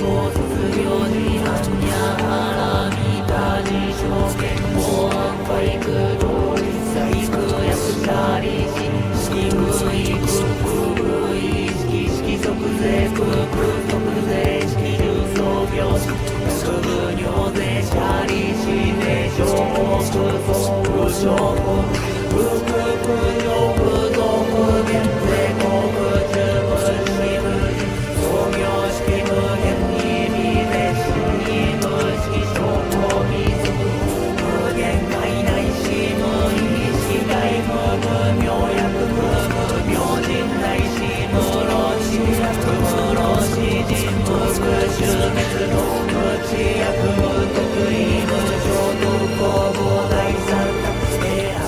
後卒業時犯やハラミ他事証券法案保育同一細工役者利子義務移不不意識式即税空空即税式重創業式薬部尿税者利子税証拠総務省不不不不増減税国中分子無人創業式無限意味税式無式証拠未足無限界内し無意識外無無明薬無無明人内し無老死薬無老死人無復讐滅動無知薬無得意無浄土公募第三択性暗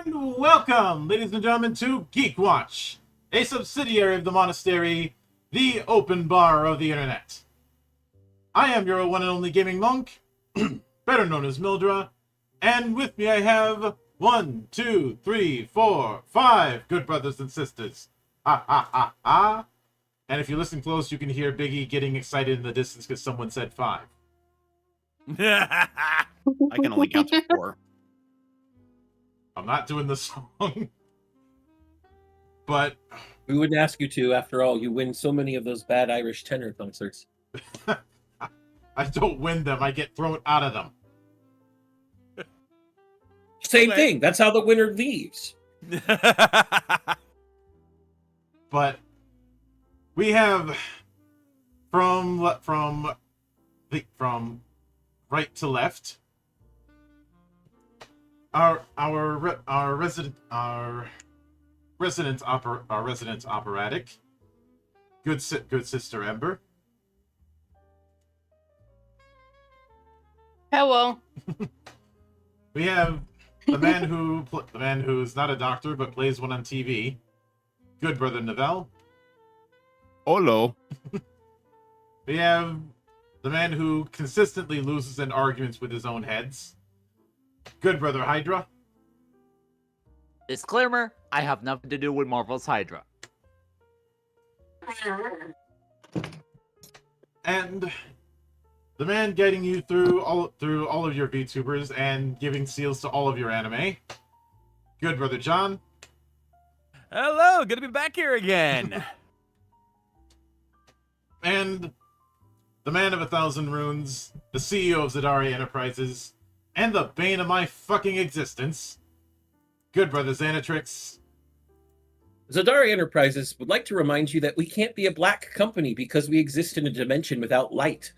And welcome, ladies and gentlemen, to GeekWatch, a subsidiary of the monastery, the open bar of the internet. I am your one and only gaming monk, better known as Mildra, and with me I have 1, 2, 3, 4, 5 good brothers and sisters. Ha ha ha ha. And if you listen close, you can hear Biggie getting excited in the distance because someone said 5. I can only count to 4. I'm not doing the song. But We wouldn't ask you to. After all, you win so many of those bad Irish tenor concerts. I don't win them, I get thrown out of them. Same Okay. thing. That's how the winner leaves. But we have from right to left our resident operatic, good sister Ember. Hello. We have the man who's not a doctor but plays one on TV, good brother Novell. Olo. We have the man who consistently loses in arguments with his own heads, good brother Hydra. Disclaimer, I have nothing to do with Marvel's Hydra. And the man guiding you through all of your VTubers and giving seals to all of your anime, good brother John. Hello, good to be back here again. And the man of 1,000 runes, the CEO of Zadari Enterprises, and the bane of my fucking existence, good brother Xanatrix. Zadari Enterprises would like to remind you that we can't be a black company because we exist in a dimension without light.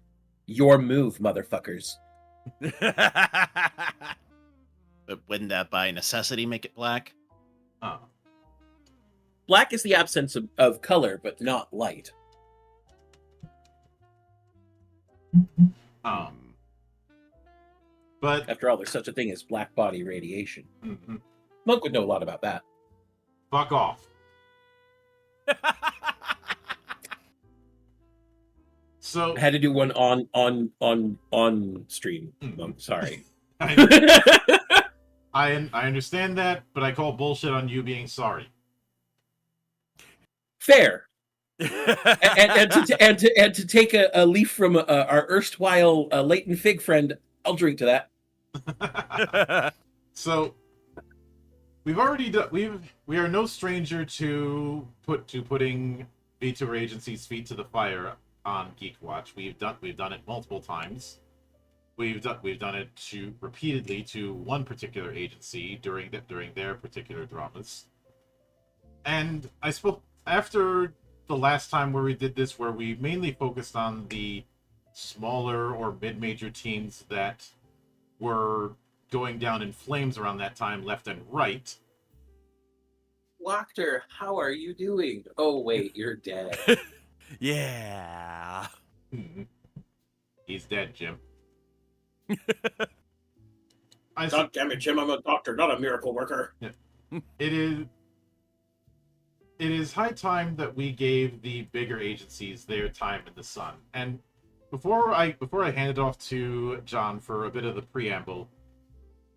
Your move, motherfuckers. But wouldn't that by necessity make it black? Oh. Black is the absence of color, but not light. But After all, there's such a thing as black body radiation. mhm. Monk would know a lot about that. Fuck off. So I had to do one on stream. I'm sorry. I understand that, but I call bullshit on you being sorry. Fair. and to take a leaf from our erstwhile Leighton Fig friend, I'll drink to that. So we've already done. We are no stranger to putting VTuber agencies' feet to the fire on GeekWatch. We've done it multiple times. We've done it repeatedly to one particular agency during their particular dramas. And I spoke after the last time where we did this, where we mainly focused on the smaller or mid-major teams that were going down in flames around that time, left and right. Wachter, how are you doing? Oh wait, you're dead. Yeah. He's dead, Jim. God damn it, Jim! I'm a doctor, not a miracle worker. It is high time that we gave the bigger agencies their time in the sun. And before I hand it off to John for a bit of the preamble,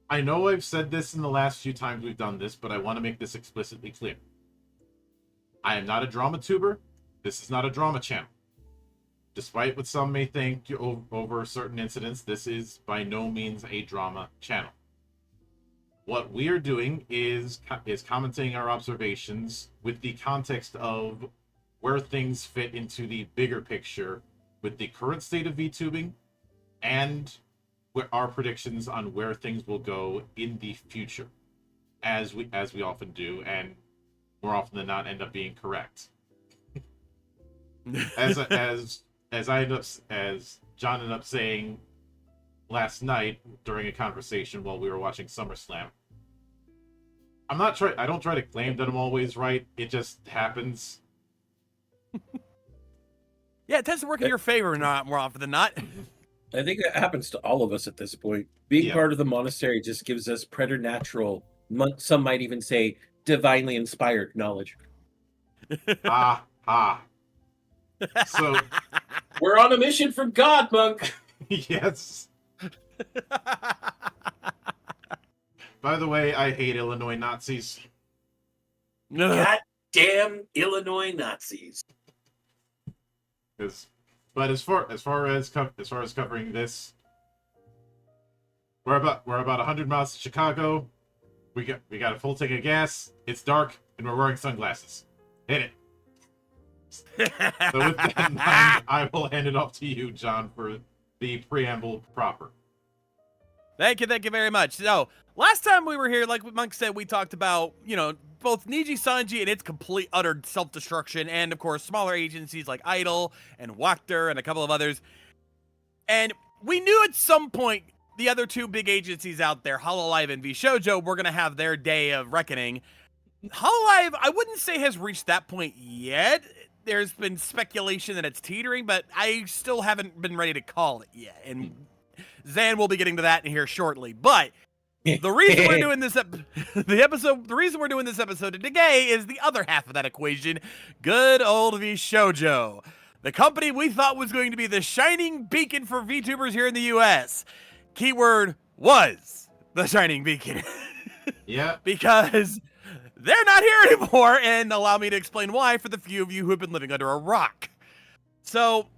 I know I've said this in the last few times we've done this, but I want to make this explicitly clear. I am not a drama tuber. This is not a drama channel. Despite what some may think over certain incidents, this is by no means a drama channel. What we are doing is commenting our observations with the context of where things fit into the bigger picture with the current state of VTubing and our predictions on where things will go in the future, as we often do, and more often than not end up being correct. As John ended up saying last night during a conversation while we were watching SummerSlam, I don't try to claim that I'm always right. It just happens. Yeah, it tends to work in your favor not more often than not. I think that happens to all of us at this point. Being Yeah. part of the monastery just gives us preternatural, some might even say divinely inspired knowledge. So, We're on a mission from God, monk. yes. By the way, I hate Illinois Nazis. Goddamn Illinois Nazis. But as far as covering this, we're about 100 miles to Chicago. We got a full tank of gas. It's dark, and we're wearing sunglasses. Hit it. So with that in mind, I will hand it off to you, John, for the preamble proper. Thank you very much. So, last time we were here, like Monk said, we talked about, both Niji Sanji and its complete, utter self-destruction, and, of course, smaller agencies like Idol and Wachter and a couple of others. And we knew at some point the other two big agencies out there, Hololive and vShoujo, were going to have their day of reckoning. Hololive, I wouldn't say has reached that point yet. There's been speculation that it's teetering, but I still haven't been ready to call it yet. And Zan will be getting to that in here shortly. But the reason we're doing this the reason we're doing this episode today is the other half of that equation. Good old vShoujo, the company we thought was going to be the shining beacon for VTubers here in the US. Keyword was the shining beacon. Yeah. Because they're not here anymore, and allow me to explain why for the few of you who have been living under a rock. So,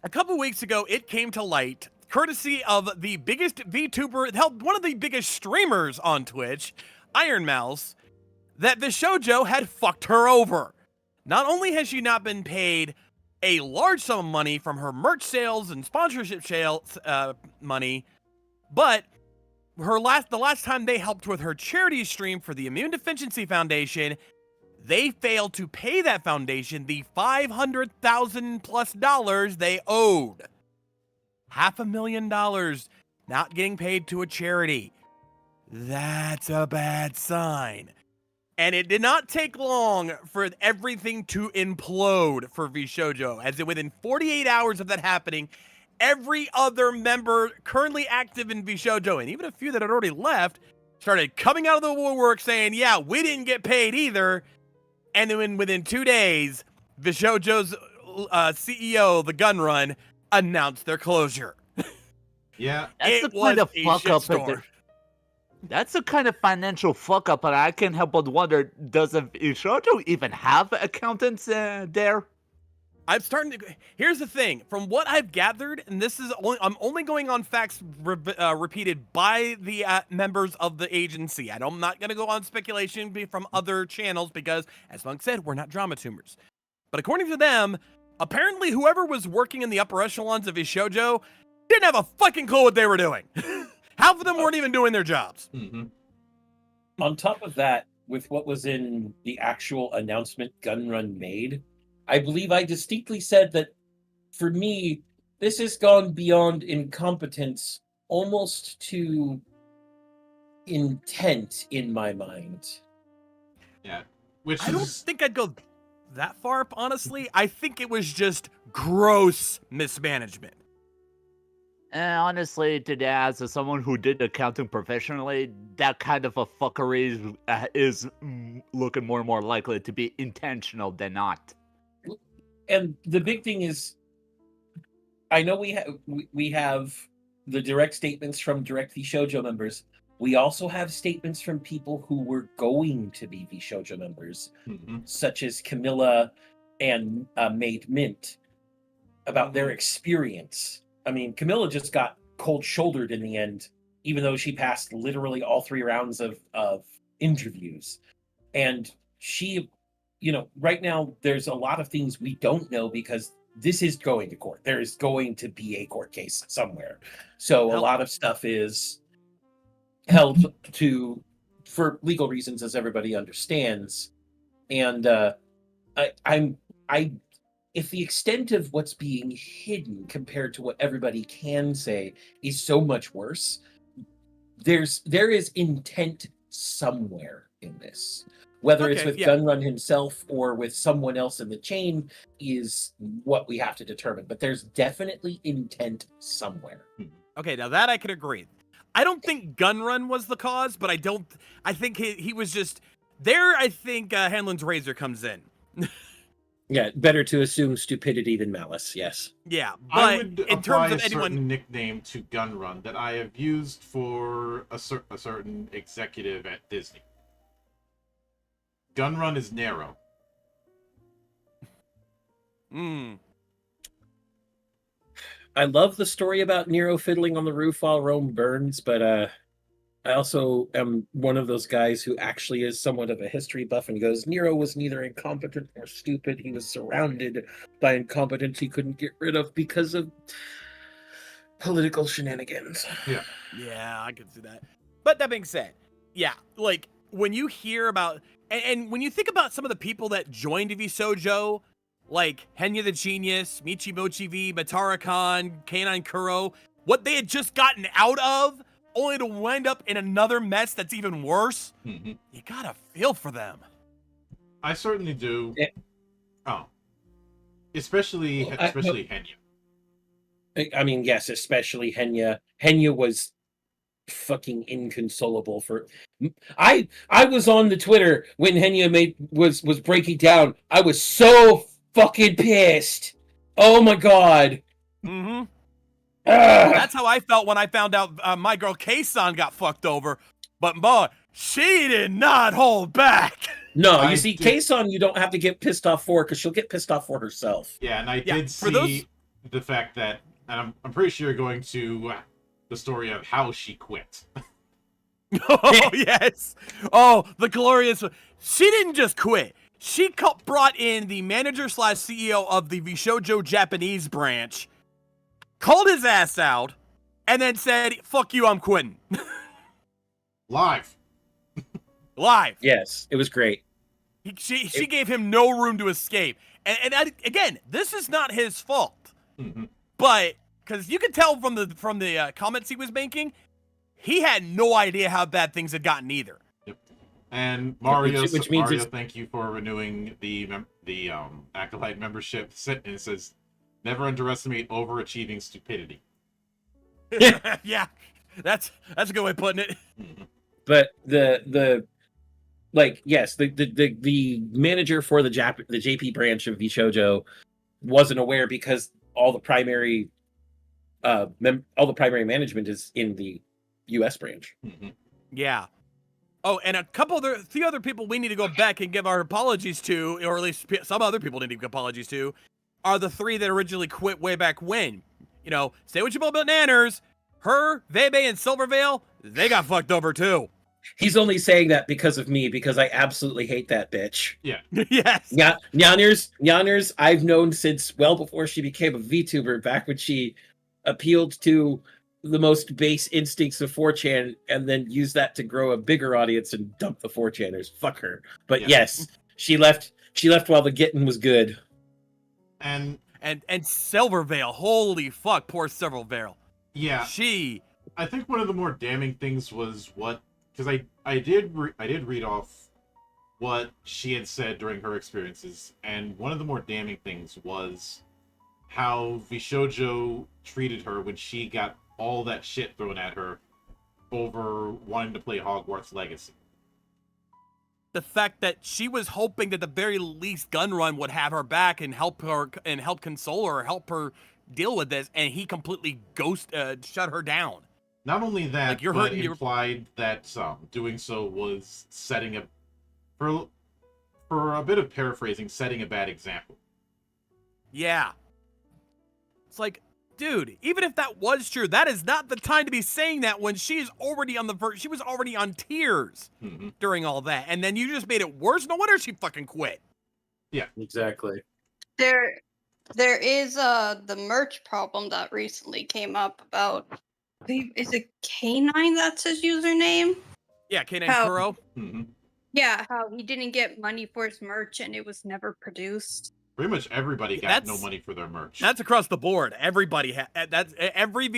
a couple weeks ago, it came to light, courtesy of the biggest VTuber, one of the biggest streamers on Twitch, Iron Mouse, that vShoujo had fucked her over. Not only has she not been paid a large sum of money from her merch sales and sponsorship sales money, but the last time they helped with her charity stream for the Immune Deficiency Foundation, they failed to pay that foundation the $500,000+ they owed. $500,000 not getting paid to a charity. That's a bad sign. And it did not take long for everything to implode for vShoujo, as within 48 hours of that happening, every other member currently active in vShoujo, and even a few that had already left, started coming out of the woodwork saying, yeah, we didn't get paid either. And then within 2 days, vShoujo's CEO, the Gun Run, announced their closure. Yeah. That's the kind of fuck up. That's the kind of financial fuck up, and I can't help but wonder: does vShoujo even have accountants there? Here's the thing. From what I've gathered, and I'm only going on facts repeated by the members of the agency. I'm not going to go on speculation from other channels because, as Monk said, we're not drama tumors. But according to them, apparently whoever was working in the upper echelons of vShoujo didn't have a fucking clue what they were doing. Half of them weren't even doing their jobs. Mm-hmm. On top of that, with what was in the actual announcement Gun Run made, I believe I distinctly said that, for me, this has gone beyond incompetence almost to intent in my mind. Yeah. I don't think I'd go that far, honestly. I think it was just gross mismanagement. Honestly, today, as someone who did accounting professionally, that kind of a fuckery is looking more and more likely to be intentional than not. And the big thing is, I know we have the direct statements from direct vShoujo members. We also have statements from people who were going to be vShoujo members, such as Camilla and made mint about their experience. I mean, Camilla just got cold-shouldered in the end, even though she passed literally all 3 rounds of interviews. And she, right now there's a lot of things we don't know because this is going to court. There is going to be a court case somewhere. So a lot of stuff is held to for legal reasons, as everybody understands. And if the extent of what's being hidden compared to what everybody can say is so much worse, there is intent somewhere in this. Whether it's with Gunrun himself or with someone else in the chain is what we have to determine. But there's definitely intent somewhere. Okay, now that I can agree. I don't think Gunrun was the cause, but I think he was just there. I think Hanlon's razor comes in. Yeah, better to assume stupidity than malice. Yes. Yeah, but I would in apply terms of a certain anyone, nickname to Gunrun that I have used for a certain executive at Disney. Gunrun is narrow. I love the story about Nero fiddling on the roof while Rome burns, but I also am one of those guys who actually is somewhat of a history buff and goes, Nero was neither incompetent nor stupid. He was surrounded by incompetence he couldn't get rid of because of political shenanigans. Yeah, I can see that. But that being said, yeah, like when you hear about and when you think about some of the people that joined vShojo, like Henya the Genius, Michi Mochi V, Matara Khan, K9 Kuro, what they had just gotten out of, only to wind up in another mess that's even worse, you gotta feel for them. I certainly do. Yeah. Oh. Especially Henya. I mean, yes, especially Henya. Henya was fucking inconsolable for I was on the Twitter when Henya was breaking down. I was so fucking pissed. Oh my god. That's how I felt when I found out my girl K-san got fucked over. But boy, she did not hold back. No, you see, K-san you don't have to get pissed off for because she'll get pissed off for herself. Yeah, and I did see the fact that, and I'm pretty sure you're going to the story of how she quit. Oh, yes. Oh, the glorious. She didn't just quit. She brought in the manager/CEO of the vShojo Japanese branch, called his ass out, and then said, fuck you, I'm quitting. Live. Yes, it was great. She gave him no room to escape. And again, this is not his fault. But, because you can tell from the comments he was making, he had no idea how bad things had gotten either. And Mario, which means Mario, thank you for renewing the Acolyte membership. And it says, never underestimate overachieving stupidity. Yeah, that's a good way of putting it. But the manager for the JP branch of vShojo wasn't aware because all the primary management is in the US branch. Yeah. Oh, and a few other people we need to go back and give our apologies to, or at least some other people need to give apologies to, are the 3 that originally quit way back when. You know, say what you will about Nanners, her, Vebe, and Silvervale, they got fucked over too. He's only saying that because of me, because I absolutely hate that bitch. Yeah. Yes. Nanners, I've known since well before she became a VTuber, back when she appealed to the most base instincts of 4chan and then used that to grow a bigger audience and dump the 4chaners. Fuck her. But yes, she left while the getting was good. And Silvervale, holy fuck, poor Silvervale. Yeah. I think one of the more damning things was because I did read off what she had said during her experiences, and one of the more damning things was how vShojo treated her when she got all that shit thrown at her over wanting to play Hogwarts Legacy. The fact that she was hoping that the very least Gunrun would have her back and help her and help console her, help her deal with this, and he completely shut her down. Not only that, like, you're but hurting implied that doing so was setting a, for a bit of paraphrasing, setting a bad example. Yeah. It's like, dude, even if that was true, that is not the time to be saying that when she is already on the verge. She was already on tears during all that. And then you just made it worse. No wonder she fucking quit. Yeah. Exactly. There is the merch problem that recently came up about. I believe, is it K9 that's his username? Yeah, K9 How- Kuro. Yeah, how he didn't get money for his merch and it was never produced. Pretty much everybody got no money for their merch. That's across the board. Everybody that's every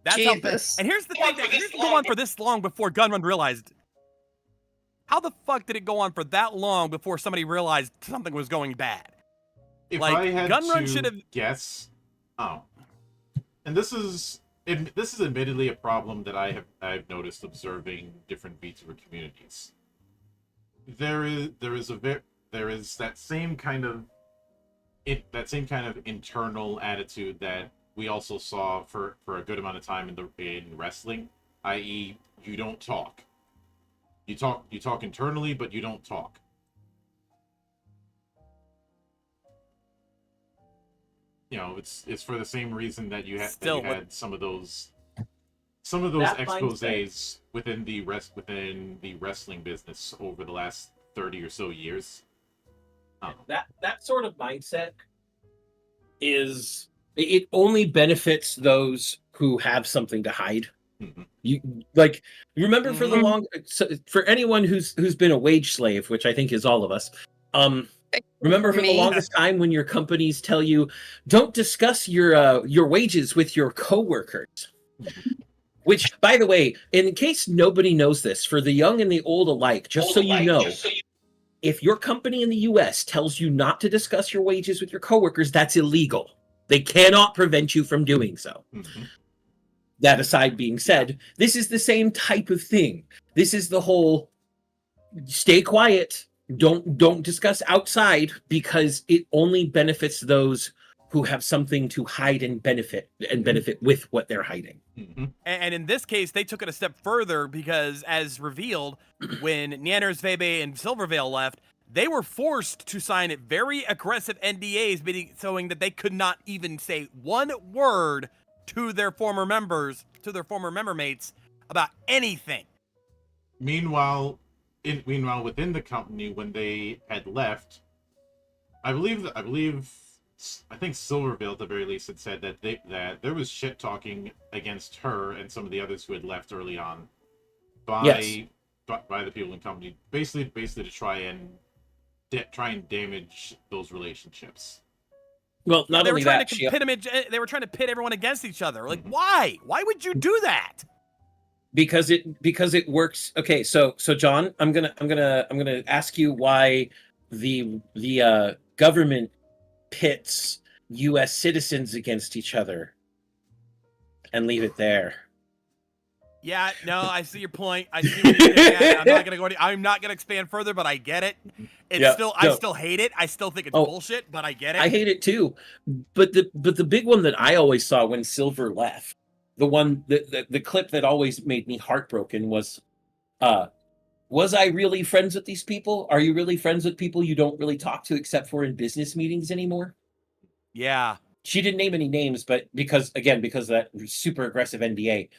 That's Jesus. how. And here's the thing that didn't go on for this long before Gunrun realized. How the fuck did it go on for that long before somebody realized something was going bad? If Like, I had Gunrun to should've- guess, and this is admittedly a problem that I've noticed observing different VTuber communities. There is that same kind of internal attitude that we also saw for a good amount of time in wrestling, i.e., you don't talk. You talk internally, but you don't talk. You know, it's for the same reason that you had some of those exposés within the wrestling business over the last 30 or so years. That sort of mindset is it only benefits those who have something to hide. You remember for the long for anyone who's been a wage slave, which I think is all of us. Remember for the longest time when your companies tell you don't discuss your wages with your coworkers. Which, by the way, in case nobody knows this, for the young and the old alike, just so you know, if your company in the US tells you not to discuss your wages with your coworkers, that's illegal. They cannot prevent you from doing so. That aside being said, this is the same type of thing. This is the whole stay quiet, don't discuss outside, because it only benefits those who have something to hide and benefit with what they're hiding. And in this case, they took it a step further because, as revealed, when Nianners, Vebe, and Silvervale left, they were forced to sign very aggressive NDAs, showing that they could not even say one word to their former members, to their former member mates, about anything. Meanwhile, within the company, when they had left, I think Silvervale at the very least had said that there was shit talking against her and some of the others who had left early on by the people in the company, basically to try and damage those relationships. Well, not they only were trying that, to they were trying to pit everyone against each other. Like, why? Why would you do that? Because it works. Okay, so John, I'm gonna ask you why the government pits U.S. citizens against each other, and leave it there. Yeah, no, I see your point. I see what you're getting at. I'm not gonna expand further, but I get it. I still hate it. I still think it's bullshit, but I get it. I hate it too. But the big one that I always saw when Silver left, the clip that always made me heartbroken was I really friends with these people? Are you really friends with people you don't really talk to except for in business meetings anymore? Yeah. She didn't name any names, but because of that super aggressive NDA,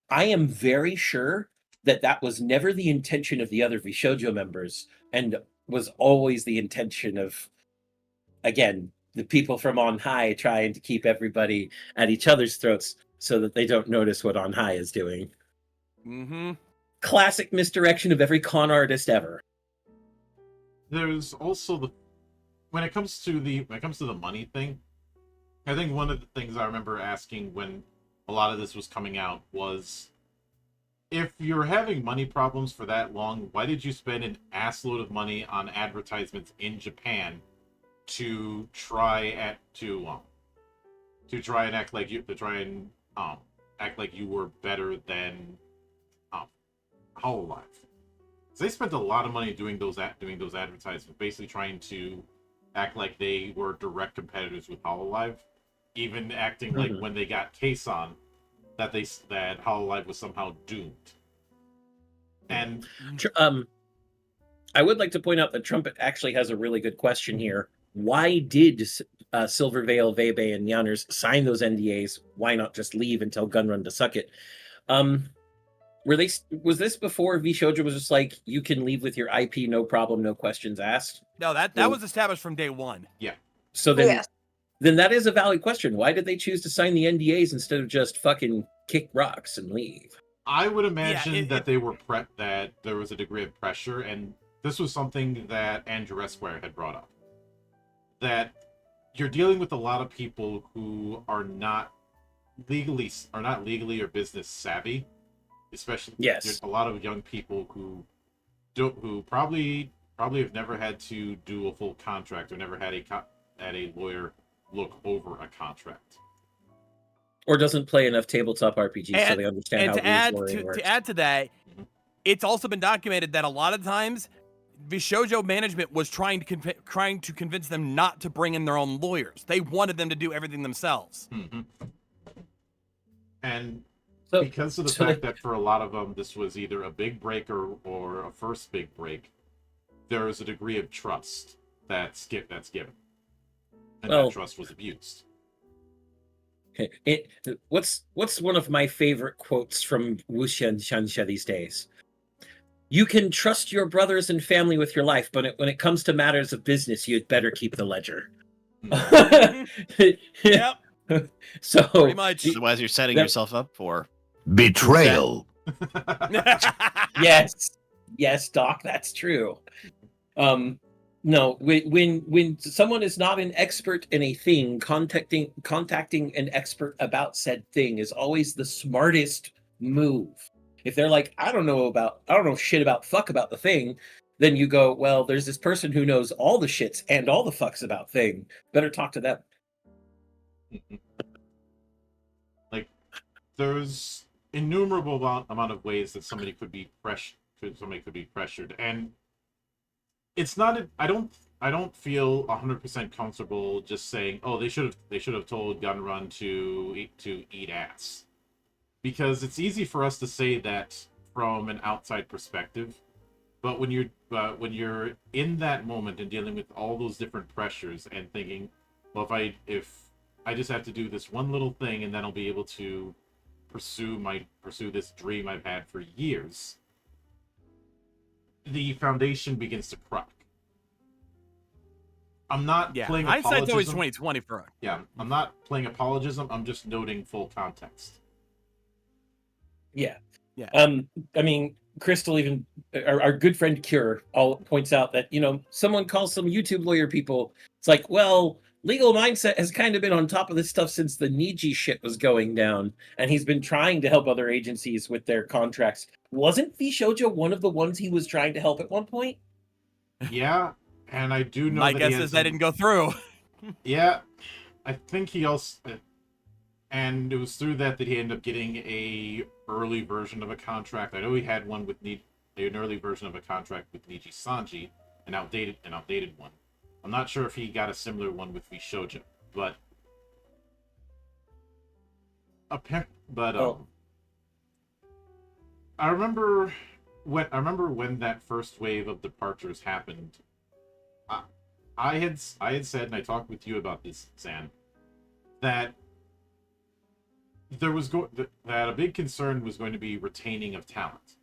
I am very sure that was never the intention of the other Vishojo members, and was always the intention of, again, the people from on high trying to keep everybody at each other's throats so that they don't notice what on high is doing. Classic misdirection of every con artist ever. There's also when it comes to the money thing, I think one of the things I remember asking when a lot of this was coming out was, if you're having money problems for that long, why did you spend an assload of money on advertisements in Japan to try and act like you were better than Hololive? So they spent a lot of money doing those advertisements, basically trying to act like they were direct competitors with Hololive, even acting like when they got Case on, that Hololive was somehow doomed. And I would like to point out that Trumpet actually has a really good question here. Why did Silvervale, Vebe, and Yanners sign those NDAs? Why not just leave and tell Gunrun to suck it? Was this before vShojo was just like, you can leave with your IP, no problem, no questions asked? No, that was established from day one. yeah, So then that is a valid question. Why did they choose to sign the NDAs instead of just fucking kick rocks and leave? I would imagine that they were that there was a degree of pressure, and this was something that Andrew Esquire had brought up. That you're dealing with a lot of people who are not legally or business savvy, especially there's a lot of young people who probably have never had to do a full contract or never had a lawyer look over a contract. Or doesn't play enough tabletop RPGs so they understand how rules works. To add to that, it's also been documented that a lot of times vShojo management was trying to convince them not to bring in their own lawyers. They wanted them to do everything themselves. Mm-hmm. And because of the fact that for a lot of them this was either a big break or a first big break, there is a degree of trust that's given. And that trust was abused. What's one of my favorite quotes from Wuxian Shansha these days? You can trust your brothers and family with your life, but when it comes to matters of business, you'd better keep the ledger. Yep. So pretty much. Otherwise, you're setting yourself up for betrayal. Yes, Doc, that's true. No, when someone is not an expert in a thing, contacting an expert about said thing is always the smartest move. If they're like, I don't know shit about fuck about the thing, then you go, well, there's this person who knows all the shits and all the fucks about thing. Better talk to them. Like, there's innumerable amount of ways that somebody could be pressured, and it's not. I don't feel 100% comfortable just saying, oh, they should have told Gunrun to eat ass, because it's easy for us to say that from an outside perspective, but when you're in that moment and dealing with all those different pressures and thinking, well, if I just have to do this one little thing and then I'll be able to pursue this dream I've had for years, the foundation begins to crack. I'm not playing apologism. Hindsight's always 20/20 for us. Yeah, I'm not playing apologism. I'm just noting full context. Yeah. I mean, Crystal, even our good friend Cure, points out that someone calls some YouTube lawyer people. It's like, well, Legal Mindset has kind of been on top of this stuff since the Niji shit was going down, and he's been trying to help other agencies with their contracts. Wasn't vShojo one of the ones he was trying to help at one point? Yeah, and I do know. My guess is that didn't go through. Yeah, I think he also, and it was through that he ended up getting a early version of a contract. I know he had one with an early version of a contract with Niji Sanji, an outdated one. I'm not sure if he got a similar one with vShojo, but I remember when that first wave of departures happened. I had said, and I talked with you about this, Zan, that there was that a big concern was going to be retaining of talent.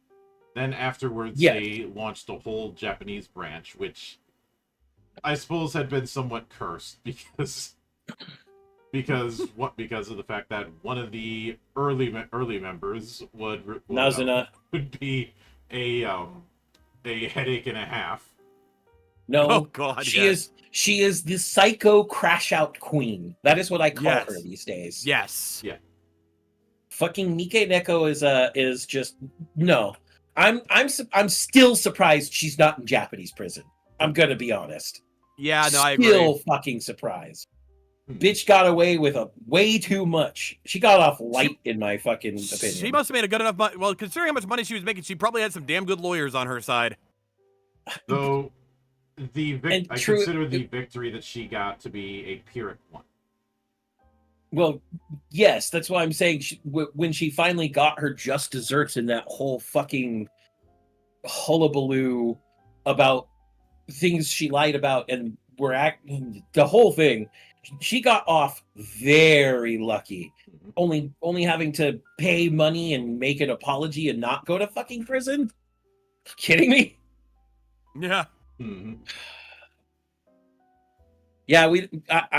Then afterwards, they launched a whole Japanese branch, which I suppose had been somewhat cursed because of the fact that one of the early members would be a headache and a half. No, oh God, she is the psycho crash out queen. That is what I call her these days. Yes. Yeah. Fucking Mike Neko is just no. I'm still surprised she's not in Japanese prison. I'm gonna be honest. Yeah, no, I agree. Still fucking surprised. Bitch got away with way too much. She got off light, in my fucking opinion. She must have made a good enough money. Well, considering how much money she was making, she probably had some damn good lawyers on her side. Though I consider the victory that she got to be a Pyrrhic one. Well, yes, that's why I'm saying when she finally got her just desserts in that whole fucking hullabaloo about things she lied about and the whole thing, she got off very lucky. Only having to pay money and make an apology and not go to fucking prison. Kidding me? Yeah. Mhm. Yeah,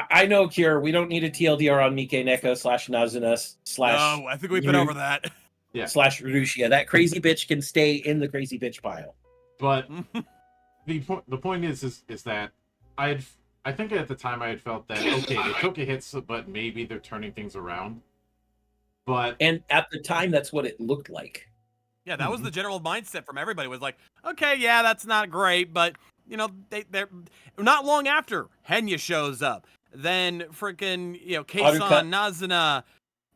I know, Cure. We don't need a TLDR on Mike Neko / Nazuna / No, I think we've been over that. Yeah. / Rushia. That crazy bitch can stay in the crazy bitch pile. But the point is that I think at the time I had felt that okay, they took a hit, but maybe they're turning things around. But And at the time, that's what it looked like. Yeah, that was the general mindset from everybody. Was like, okay, yeah, that's not great, but you know, they're not long after Henya shows up. Then freaking, you know, Keisan, Nazuna,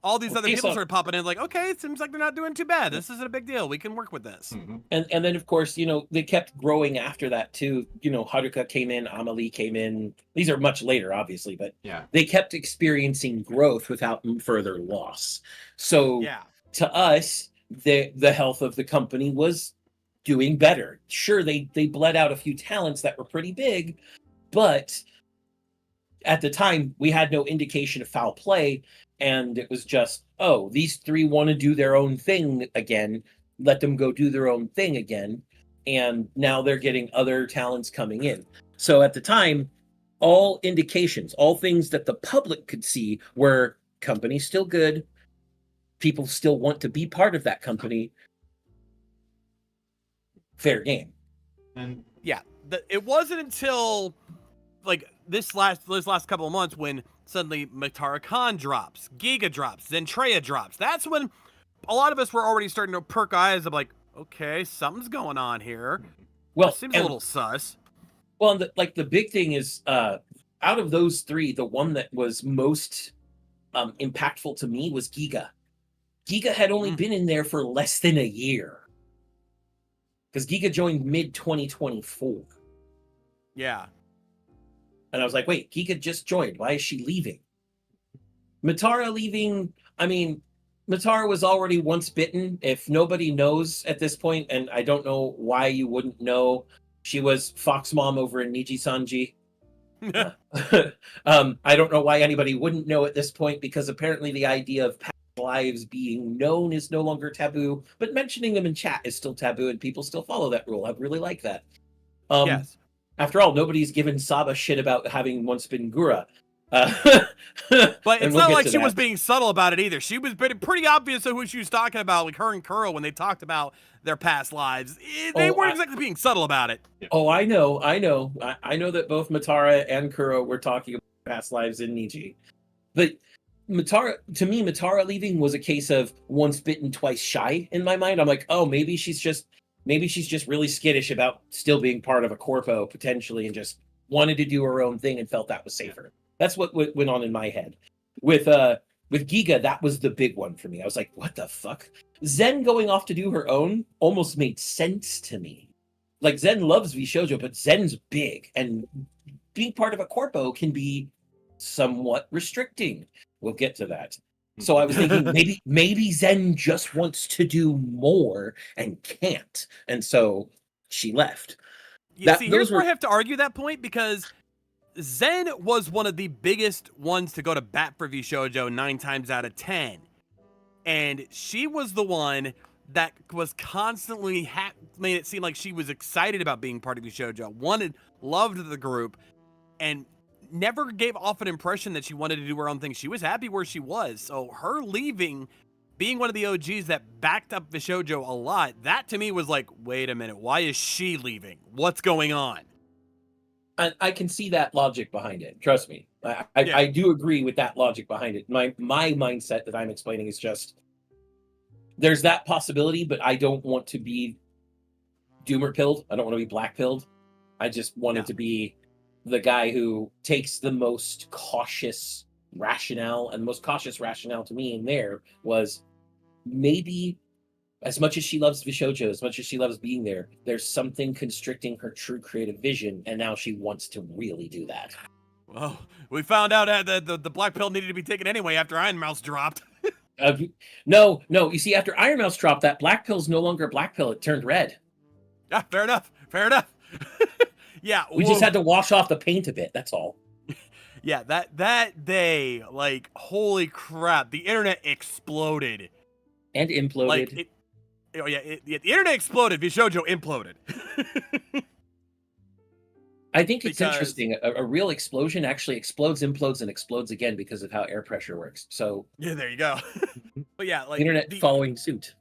all these other people started popping in. Like, okay, it seems like they're not doing too bad. This isn't a big deal. We can work with this. And then of course, you know, they kept growing after that too. You know, Haruka came in, Amalie came in. These are much later, obviously, but yeah, they kept experiencing growth without further loss. So Yeah. to us, the health of the company was doing better. Sure, they bled out a few talents that were pretty big, but at the time we had no indication of foul play, and it was just, oh, these three want to do their own thing again. Let them go do their own thing again. And now they're getting other talents coming in. So at the time, all indications, all things that the public could see were company's still good. People still want to be part of that company. Fair game. and Yeah, it wasn't until like this last couple of months when suddenly Matara Khan drops, Giga drops, Zentreya drops. That's when a lot of us were already starting to perk eyes of like, okay, something's going on here. Well, It seems a little sus. Well, and the big thing is, out of those three, the one that was most impactful to me was Giga. Giga had only been in there for less than a year. Because Giga joined mid-2024. Yeah. And I was like, wait, Giga just joined. Why is she leaving? Matara leaving, I mean, Matara was already once bitten. If nobody knows at this point, and I don't know why you wouldn't know, she was Fox Mom over in Niji Sanji. I don't know why anybody wouldn't know at this point, because apparently the idea of past lives being known is no longer taboo, but mentioning them in chat is still taboo, and people still follow that rule. I really like that. Yes. After all, nobody's given Saba shit about having once been Gura. But it's not like she was being subtle about it either. She was pretty obvious of who she was talking about, like her and Kuro, when they talked about their past lives. They weren't exactly being subtle about it. Oh, I know. I know that both Matara and Kuro were talking about past lives in Niji. But Matara leaving was a case of once bitten, twice shy in my mind. I'm like, oh, maybe she's just really skittish about still being part of a corpo potentially, and just wanted to do her own thing and felt that was safer. That's what went on in my head. With Giga, that was the big one for me. I was like, what the fuck? Zen going off to do her own almost made sense to me. Like, Zen loves VShoujo, but Zen's big, and being part of a corpo can be somewhat restricting. We'll get to that. So I was thinking maybe Zen just wants to do more and can't, and so she left. Here's where I have to argue that point, because Zen was one of the biggest ones to go to bat for VShoujo 9 times out of 10. And she was the one that was constantly made it seem like she was excited about being part of VShoujo, loved the group, and never gave off an impression that she wanted to do her own thing. She was happy where she was. So her leaving, being one of the OGs that backed up VShoujo a lot, that to me was like, wait a minute, why is she leaving? What's going on? I can see that logic behind it. Trust me. I do agree with that logic behind it. My mindset that I'm explaining is just, there's that possibility, but I don't want to be doomer pilled. I don't want to be black pilled. I just wanted to be the guy who takes the most cautious rationale, and the most cautious rationale to me in there was, maybe as much as she loves VShoujo, as much as she loves being there's something constricting her true creative vision, and now she wants to really do that. Well, we found out that the black pill needed to be taken anyway after Iron Mouse dropped. No. You see, after Iron Mouse dropped, that black pill's no longer a black pill. It turned red. Yeah, fair enough. Fair enough. Yeah, We just had to wash off the paint a bit. That's all. Yeah, that day, like, holy crap, the internet exploded. And imploded. Like, the internet exploded. VShojo imploded. I think it's Because- interesting. A real explosion actually explodes, implodes, and explodes again because of how air pressure works. So Yeah, there you go. But yeah, like internet following suit.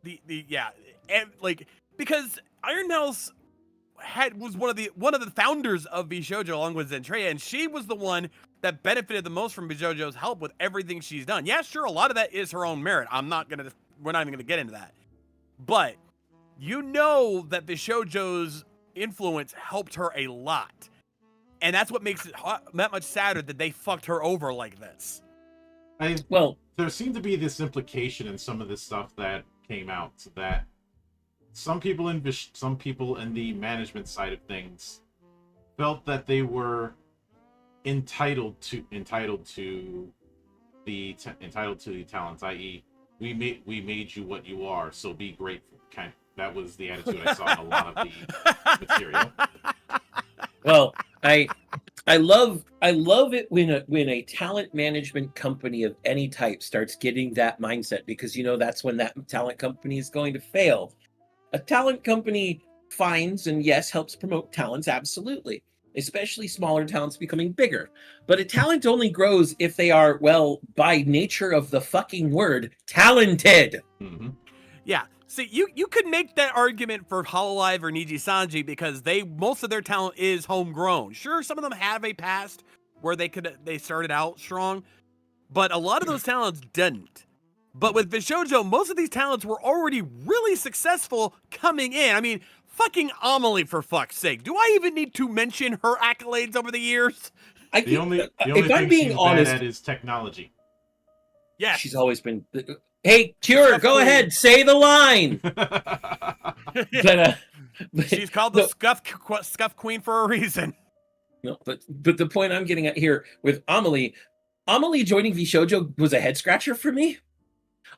and like because Iron Mouse was one of the founders of VShojo along with Zentreya, and she was the one that benefited the most from VShojo's help with everything she's done. Yeah, sure, a lot of that is her own merit. We're not even gonna get into that. But you know that VShojo's influence helped her a lot. And that's what makes it that much sadder that they fucked her over like this. Well, there seemed to be this implication in some of this stuff that came out that some people in the management side of things felt that they were entitled to the talents, i.e., we made you what you are, so be grateful. That was the attitude I saw in a lot of the material. Well, I love it when a talent management company of any type starts getting that mindset, because that's when that talent company is going to fail. A talent company finds and yes helps promote talents, absolutely, especially smaller talents becoming bigger. But a talent only grows if they are, well, by nature of the fucking word, talented. Mm-hmm. Yeah. See, you could make that argument for Hololive or Niji Sanji because most of their talent is homegrown. Sure, some of them have a past where they started out strong, but a lot of those talents didn't. But with VShojo, most of these talents were already really successful coming in. I mean, fucking Amelie, for fuck's sake. Do I even need to mention her accolades over the years? The only if thing I'm being she's honest, bad at is technology. Yeah. she's always been. Hey, Cure, Scuff go queen. ahead, say the line. But She's called the Scuff Queen for a reason. No, but the point I'm getting at here with Amelie joining VShojo was a head scratcher for me.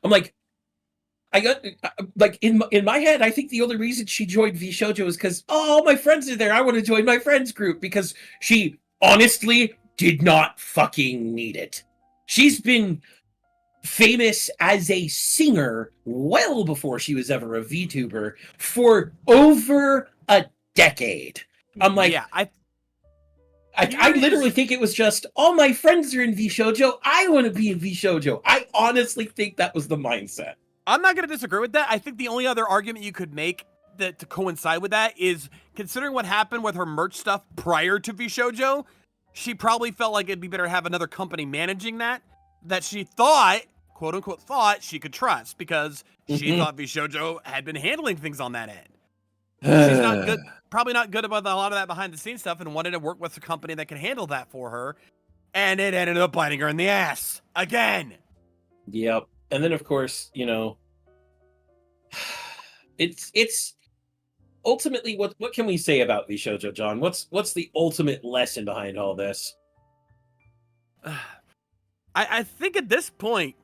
I'm like, I got like in my head, I think the only reason she joined VShojo is because all my friends are there. I want to join my friends group, because she honestly did not fucking need it. She's been famous as a singer well before she was ever a VTuber for over a decade. I'm like, Yeah, I literally think it was just, all my friends are in VShojo, I want to be in VShojo. I honestly think that was the mindset. I'm not going to disagree with that. I think the only other argument you could make that to coincide with that is, considering what happened with her merch stuff prior to VShojo, she probably felt like it'd be better to have another company managing that she thought, quote unquote, thought she could trust, because she thought VShojo had been handling things on that end. She's not good, probably not good about a lot of that behind the scenes stuff, and wanted to work with a company that can handle that for her. And it ended up biting her in the ass again. Yep. And then, of course, it's ultimately, what can we say about VShojo, John? What's the ultimate lesson behind all this? I think at this point,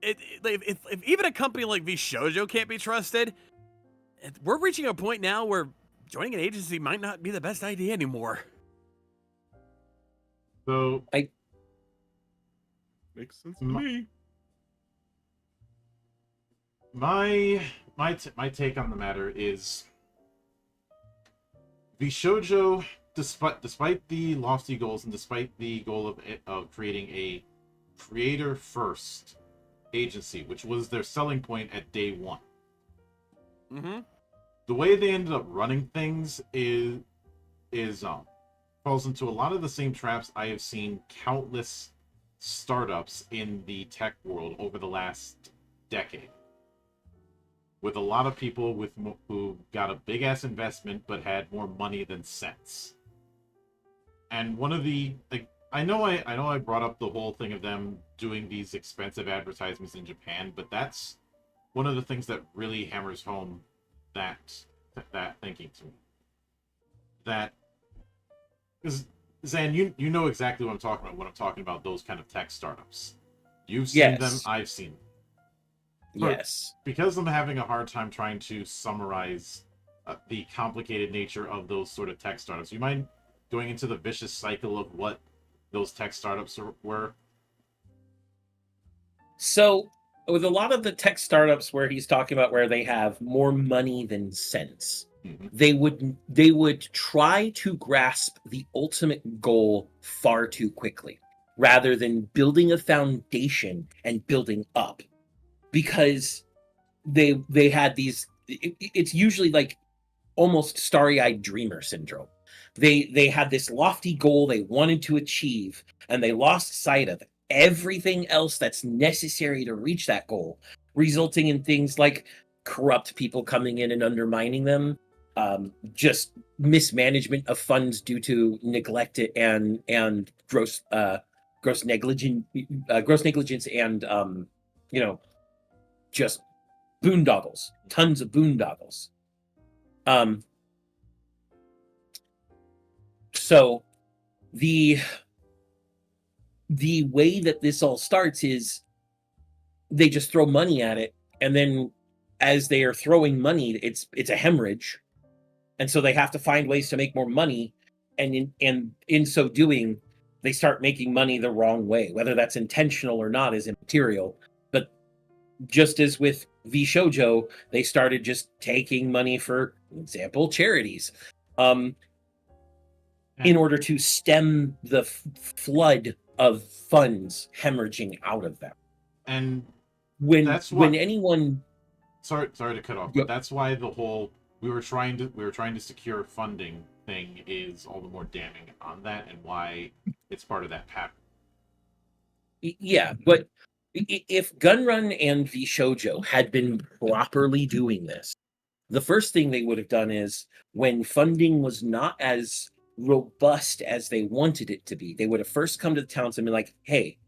if even a company like VShojo can't be trusted, we're reaching a point now where joining an agency might not be the best idea anymore. So Makes sense to me. My take on the matter is, VShojo, despite the lofty goals and despite the goal of creating a creator-first agency, which was their selling point at day one, the way they ended up running things falls into a lot of the same traps I have seen countless startups in the tech world over the last decade, with a lot of people who got a big ass investment but had more money than sense. And one of the, I know I brought up the whole thing of them doing these expensive advertisements in Japan, but that's one of the things that really hammers home that thinking to me. That is Zan, you know exactly what I'm talking about when I'm talking about those kind of tech startups. You've seen them, I've seen them. Yes. Because I'm having a hard time trying to summarize the complicated nature of those sort of tech startups, you mind going into the vicious cycle of what those tech startups were? So, with a lot of the tech startups where he's talking about where they have more money than sense, they would try to grasp the ultimate goal far too quickly, rather than building a foundation and building up, because they had these. It's usually like almost starry-eyed dreamer syndrome. They had this lofty goal they wanted to achieve, and they lost sight of everything else that's necessary to reach that goal, resulting in things like corrupt people coming in and undermining them, just mismanagement of funds due to neglect and gross negligence and just boondoggles, tons of boondoggles. So the way that this all starts is they just throw money at it, and then as they are throwing money, it's a hemorrhage, and so they have to find ways to make more money, and in so doing, they start making money the wrong way. Whether that's intentional or not is immaterial. But just as with vShoujo, they started just taking money, for example, charities, in order to stem the flood of funds hemorrhaging out of them. And when that's when anyone sorry to cut off, but that's why the whole we were trying to secure funding thing is all the more damning on that, and why it's part of that pattern. Yeah, but if Gunrun and vShoujo had been properly doing this, the first thing they would have done is, when funding was not as robust as they wanted it to be, they would have first come to the towns and been like, hey,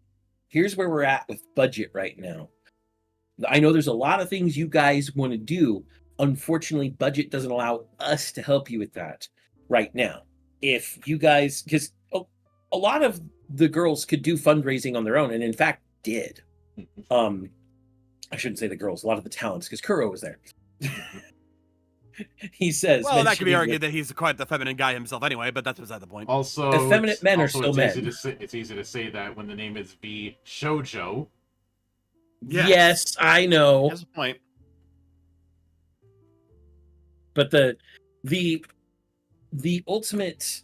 here's where we're at with budget right now. I know there's a lot of things you guys want to do. Unfortunately, budget doesn't allow us to help you with that right now. If you guys, because a lot of the girls could do fundraising on their own, and in fact did. I shouldn't say the girls, a lot of the talents, because Kuro was there. He says, well, that could be argued that he's quite the feminine guy himself anyway, but that's beside the point. Also, effeminate men are still men. It's easy to say that when the name is vShoujo. Yes, I know. That's a point. But the ultimate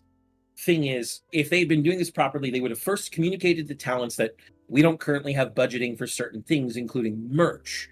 thing is, if they'd been doing this properly, they would have first communicated to talents that we don't currently have budgeting for certain things, including merch.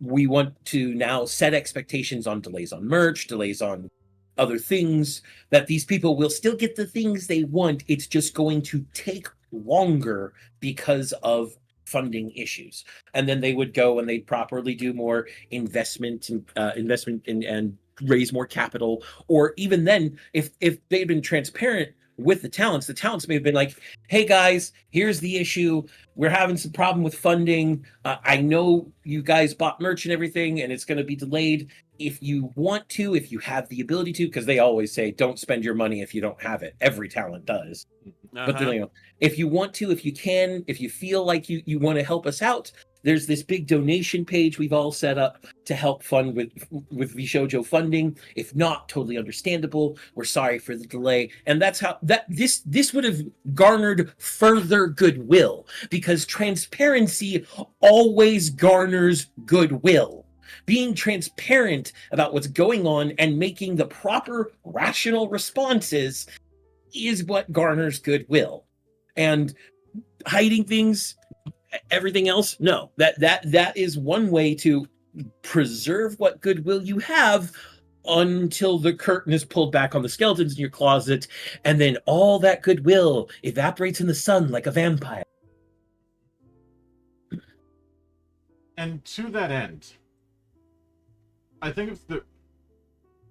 We want to now set expectations on delays on merch, delays on other things, that these people will still get the things they want. It's just going to take longer because of funding issues. And then they would go and they'd properly do more investment and raise more capital. Or even then, if they'd been transparent with the talents may have been like, hey guys, here's the issue. We're having some problem with funding. I know you guys bought merch and everything, and it's going to be delayed. If you want to, if you have the ability to, because they always say, don't spend your money if you don't have it. Every talent does. But then, if you want to, if you can, if you feel like you want to help us out, there's this big donation page we've all set up to help fund with vShoujo funding. If not, totally understandable. We're sorry for the delay. And that's how this would have garnered further goodwill, because transparency always garners goodwill. Being transparent about what's going on and making the proper rational responses is what garners goodwill. And hiding things, everything else, no. That is one way to preserve what goodwill you have until the curtain is pulled back on the skeletons in your closet, and then all that goodwill evaporates in the sun like a vampire. And to that end, I think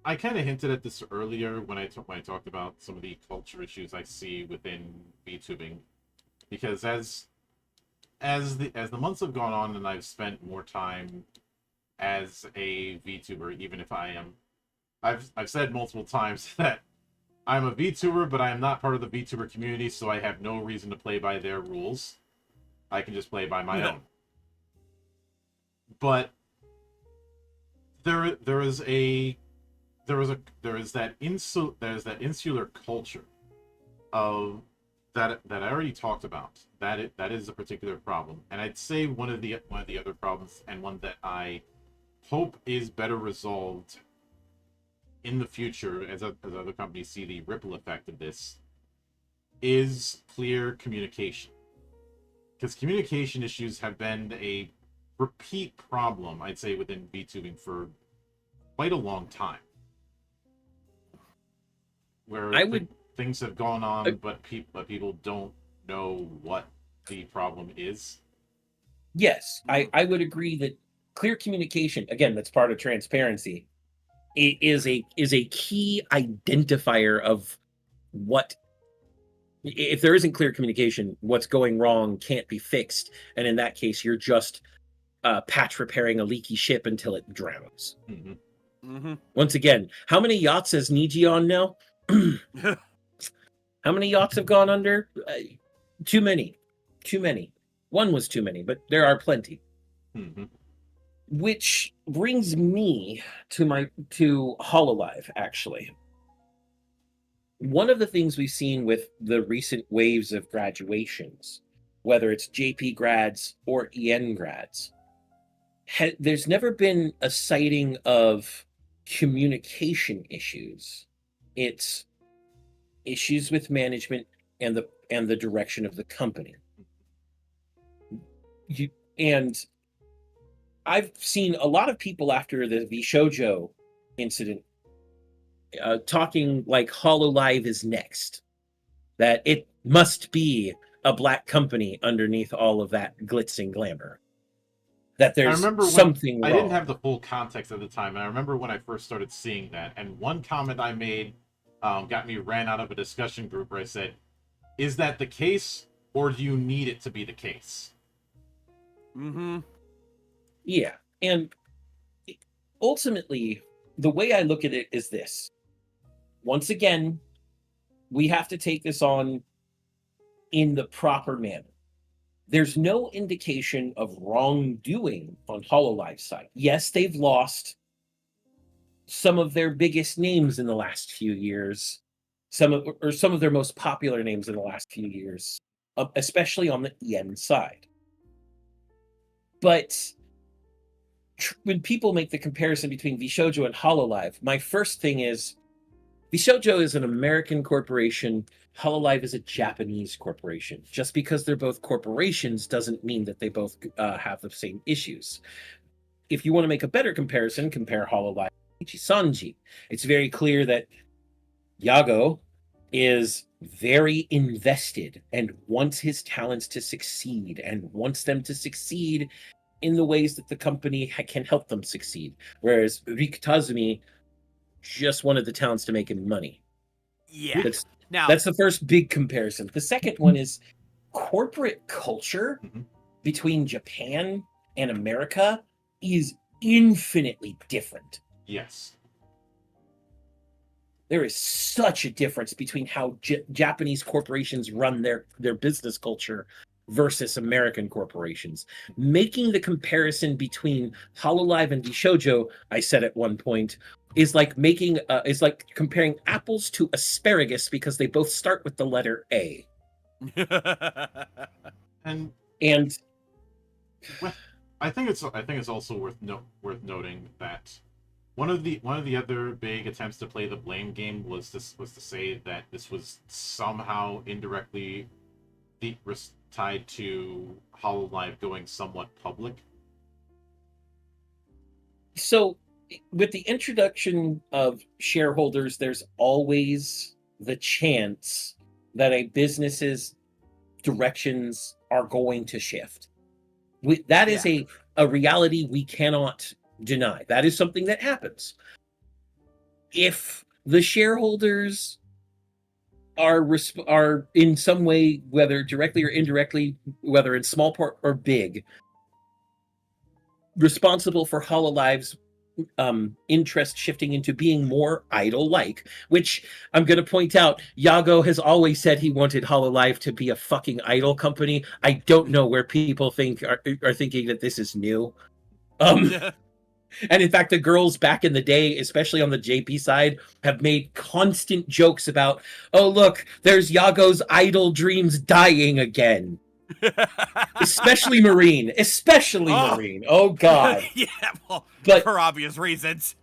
I kind of hinted at this earlier when I talked about some of the culture issues I see within VTubing, because as the months have gone on and I've spent more time as a VTuber, even if I've said multiple times that I'm a VTuber, but I am not part of the VTuber community, so I have no reason to play by their rules. I can just play by my own. But there is that insular culture of that I already talked about. That is a particular problem, and I'd say one of the other problems, and one that I hope is better resolved in the future as other companies see the ripple effect of this, is clear communication. Because communication issues have been a repeat problem, I'd say, within VTubing for quite a long time. Where things have gone on, but people don't know what the problem is. Yes, I would agree that clear communication, again, that's part of transparency, is a key identifier of what, if there isn't clear communication, what's going wrong can't be fixed, and in that case you're just patch repairing a leaky ship until it drowns. Once again, how many yachts has Niji on now? How many yachts have gone under? Too many. One was too many, but there are plenty. Which brings me to Hololive, actually. One of the things we've seen with the recent waves of graduations, whether it's JP grads or EN grads, there's never been a citing of communication issues. It's issues with management and the direction of the company. And I've seen a lot of people after the VShojo incident talking like Hololive is next, that it must be a black company underneath all of that glitz and glamour, that there's something wrong. I didn't have the full context at the time, and I remember when I first started seeing that, and one comment I made got me ran out of a discussion group where I said, is that the case, or do you need it to be the case? Yeah, and ultimately, the way I look at it is this. Once again, we have to take this on in the proper manner. There's no indication of wrongdoing on Hololive's side. Yes, they've lost some of their biggest names in the last few years, some of their most popular names in the last few years, especially on the EN side. But when people make the comparison between VShojo and Hololive, my first thing is VShojo is an American corporation. Hololive is a Japanese corporation. Just because they're both corporations doesn't mean that they both have the same issues. If you want to make a better comparison, compare Hololive to Sanji. It's very clear that Yago is very invested and wants his talents to succeed and wants them to succeed in the ways that the company can help them succeed. Whereas Rick Tazumi just wanted the talents to make him money. Yeah. That's the first big comparison. The second one is corporate culture between Japan and America is infinitely different. Yes. There is such a difference between how Japanese corporations run their business culture versus American corporations. Making the comparison between Hololive and VShojo, I said at one point, is like comparing apples to asparagus because they both start with the letter A. and I think it's also worth noting that one of the other big attempts to play the blame game was to say that this was somehow indirectly tied to Hololive going somewhat public. So with the introduction of shareholders, there's always the chance that a business's directions are going to shift. That is a reality we cannot deny. That is something that happens. If the shareholders are in some way, whether directly or indirectly, whether in small part or big, responsible for Hololive's interest shifting into being more idol-like, which I'm going to point out, Yago has always said he wanted Hololive to be a fucking idol company. I don't know where people are thinking that this is new. And in fact, the girls back in the day, especially on the JP side, have made constant jokes about, oh, look, there's Yago's idol dreams dying again. Especially Marine. Marine. Oh, God. Yeah, well, But- for obvious reasons.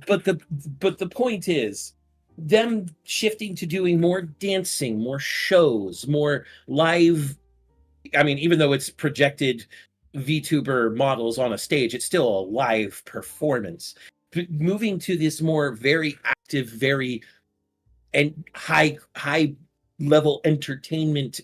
But the point is, them shifting to doing more dancing, more shows, more live. I mean, even though it's projected VTuber models on a stage, it's still a live performance. Moving to this more very active, very and high level entertainment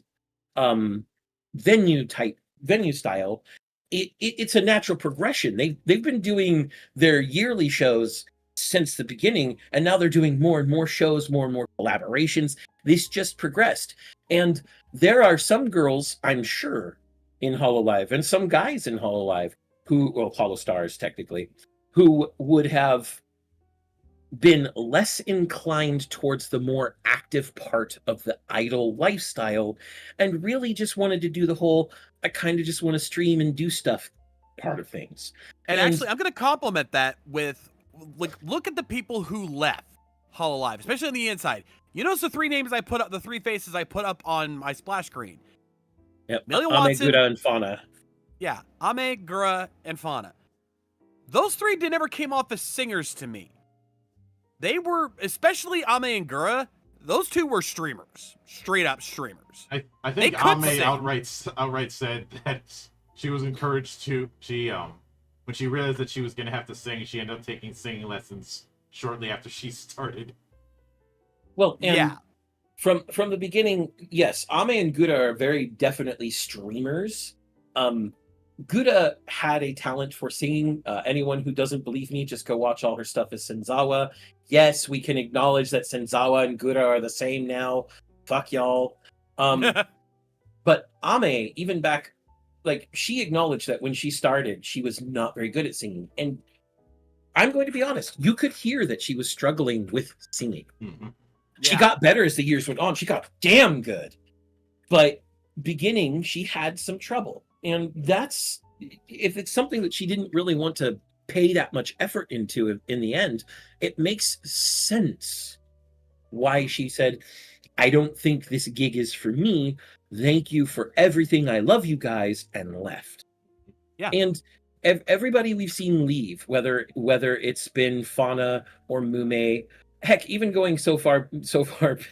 venue style. It's a natural progression. They've been doing their yearly shows since the beginning, and now they're doing more and more shows, more and more collaborations. This just progressed, and there are some girls, I'm sure, in Hololive, and some guys in Hololive Holostars technically, who would have been less inclined towards the more active part of the idol lifestyle and really just wanted to do the whole, I kind of just want to stream and do stuff part of things. And actually, I'm going to compliment that with, like, look at the people who left Hololive, especially on the inside. You notice the three names I put up, the three faces I put up on my splash screen. Yep. Millie Watson, Gura, and Fauna. Yeah, Ame, Gura, and Fauna. Those three never came off as singers to me. They were, especially Ame and Gura, those two were streamers. Straight up streamers. I think could Ame sing. outright said that she was encouraged to, when she realized that she was going to have to sing, she ended up taking singing lessons shortly after she started. Well, and Yeah. From the beginning, yes, Ame and Gura are very definitely streamers. Gura had a talent for singing. Anyone who doesn't believe me, just go watch all her stuff as Senzawa. Yes, we can acknowledge that Senzawa and Gura are the same now. Fuck y'all. But Ame, even back, like, she acknowledged that when she started, she was not very good at singing. And I'm going to be honest, you could hear that she was struggling with singing. Mm-hmm. She got better as the years went on. She got damn good. But beginning, she had some trouble. And that's, if it's something that she didn't really want to pay that much effort into in the end, it makes sense why she said, I don't think this gig is for me. Thank you for everything. I love you guys, and left. Yeah. And everybody we've seen leave, whether it's been Fauna or Mume, heck, even going so far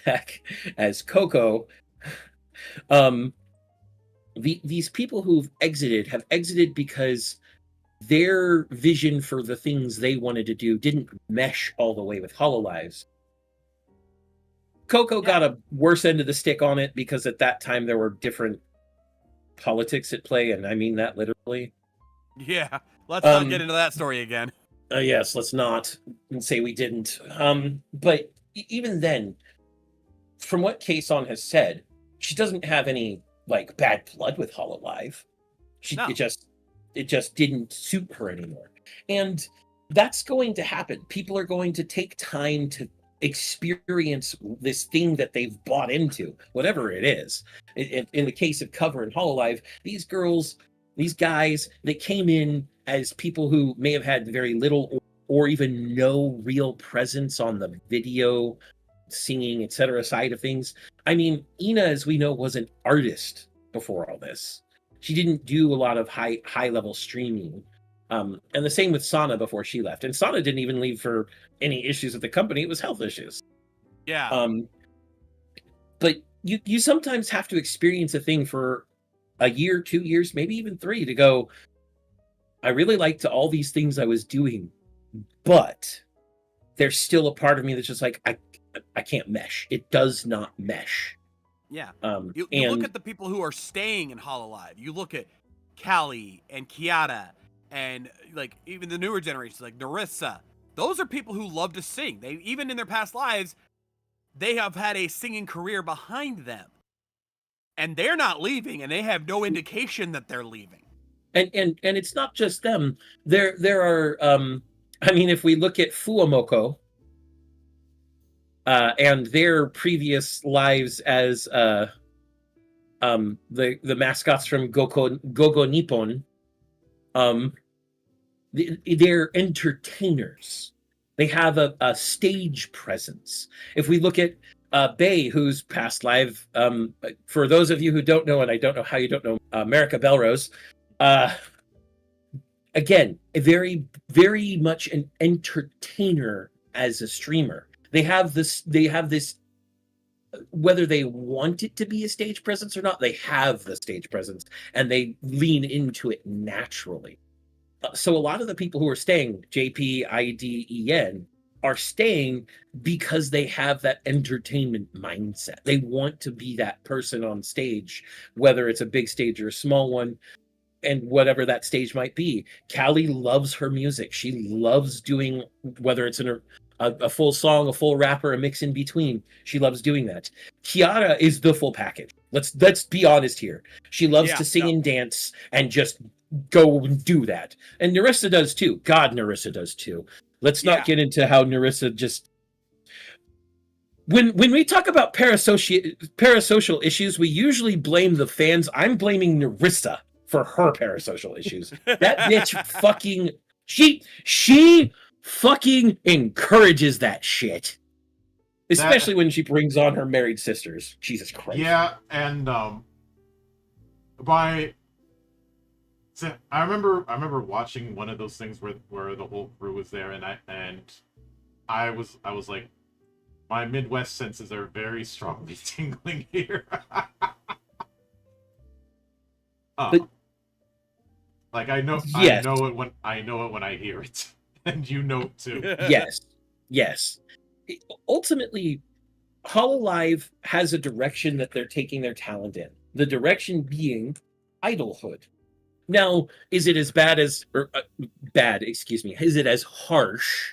back as Coco, these people who've exited have exited because their vision for the things they wanted to do didn't mesh all the way with Hololive's. Coco got a worse end of the stick on it because at that time there were different politics at play, and I mean that literally. Yeah, let's not get into that story again. Yes, let's not say we didn't. But even then, from what Kason has said, she doesn't have any like bad blood with Hololive. It just didn't suit her anymore, and that's going to happen. People are going to take time to experience this thing that they've bought into, whatever it is. In the case of Cover and Hololive, these girls, these guys, they came in as people who may have had very little or even no real presence on the video, singing, etc. side of things. I mean, Ina, as we know, was an artist before all this. She didn't do a lot of high level streaming. And the same with Sana before she left. And Sana didn't even leave for any issues with the company. It was health issues. Yeah. But you sometimes have to experience a thing for a year, 2 years, maybe even 3 to go, I really liked all these things I was doing, but there's still a part of me that's just like, I can't mesh. It does not mesh. Yeah. You look at the people who are staying in Hololive. You look at Callie and Kiara and like even the newer generations like Narissa. Those are people who love to sing. They even in their past lives, they have had a singing career behind them. And they're not leaving, and they have no indication that they're leaving. And it's not just them. There are I mean, if we look at Fuamoko and their previous lives as the mascots from Gogo Nippon, they're entertainers. They have a stage presence. If we look at Bay, whose past live, for those of you who don't know, and I don't know how you don't know, America Belrose, again, a very, very much an entertainer as a streamer. They have this, whether they want it to be a stage presence or not, they have the stage presence and they lean into it naturally. So a lot of the people who are staying, JP, IDEN, are staying because they have that entertainment mindset. They want to be that person on stage, whether it's a big stage or a small one, and whatever that stage might be. Callie loves her music. She loves doing, whether it's in a full song, a full rap, or a mix in between. She loves doing that. Kiara is the full package. Let's be honest here. She loves to sing and dance and just go and do that. And Narissa does too. God, Narissa does too. Let's not get into how Narissa just... When we talk about parasocial issues, we usually blame the fans. I'm blaming Narissa for her parasocial issues. That bitch fucking... She fucking encourages that shit. Especially when she brings on her married sisters. Jesus Christ. Yeah, and I remember watching one of those things where the whole crew was there, and I was like, my Midwest senses are very strongly tingling here. Like I know it when I hear it, and you know it too. Yes. Ultimately, Hololive has a direction that they're taking their talent in. The direction being idolhood. Now, is it as is it as harsh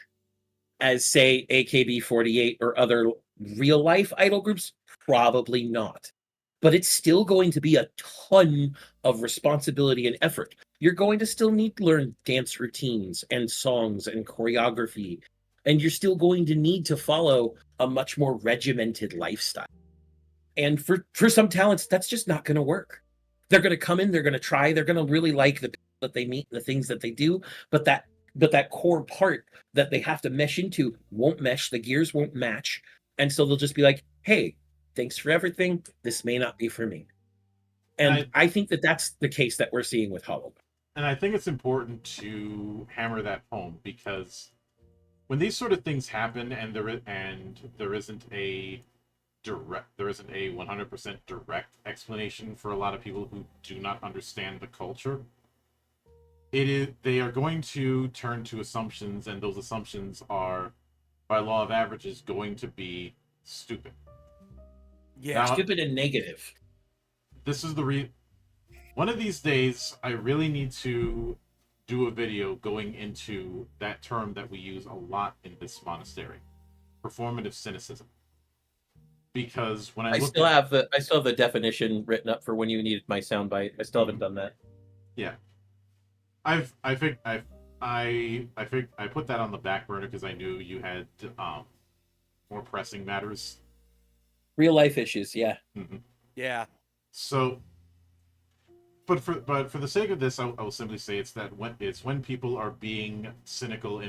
as, say, AKB48 or other real-life idol groups? Probably not. But it's still going to be a ton of responsibility and effort. You're going to still need to learn dance routines and songs and choreography, and you're still going to need to follow a much more regimented lifestyle. And for some talents, that's just not going to work. They're going to come in, they're going to try, they're going to really like the people that they meet, the things that they do, but that core part that they have to mesh into won't mesh, the gears won't match, and so they'll just be like, hey, thanks for everything, this may not be for me. And I think that that's the case that we're seeing with Hololive. And I think it's important to hammer that home, because when these sort of things happen and there isn't a 100% direct explanation for a lot of people who do not understand the culture, they are going to turn to assumptions, and those assumptions are, by law of averages, going to be stupid. Yeah, stupid and negative. This is one of these days, I really need to do a video going into that term that we use a lot in this monastery, performative cynicism. Because when I still have the definition written up for when you needed my soundbite. I still haven't done that. Yeah, I put that on the back burner because I knew you had more pressing matters, real life issues. Yeah. Mm-hmm. Yeah. So, but for the sake of this, I will simply say it's when people are being cynical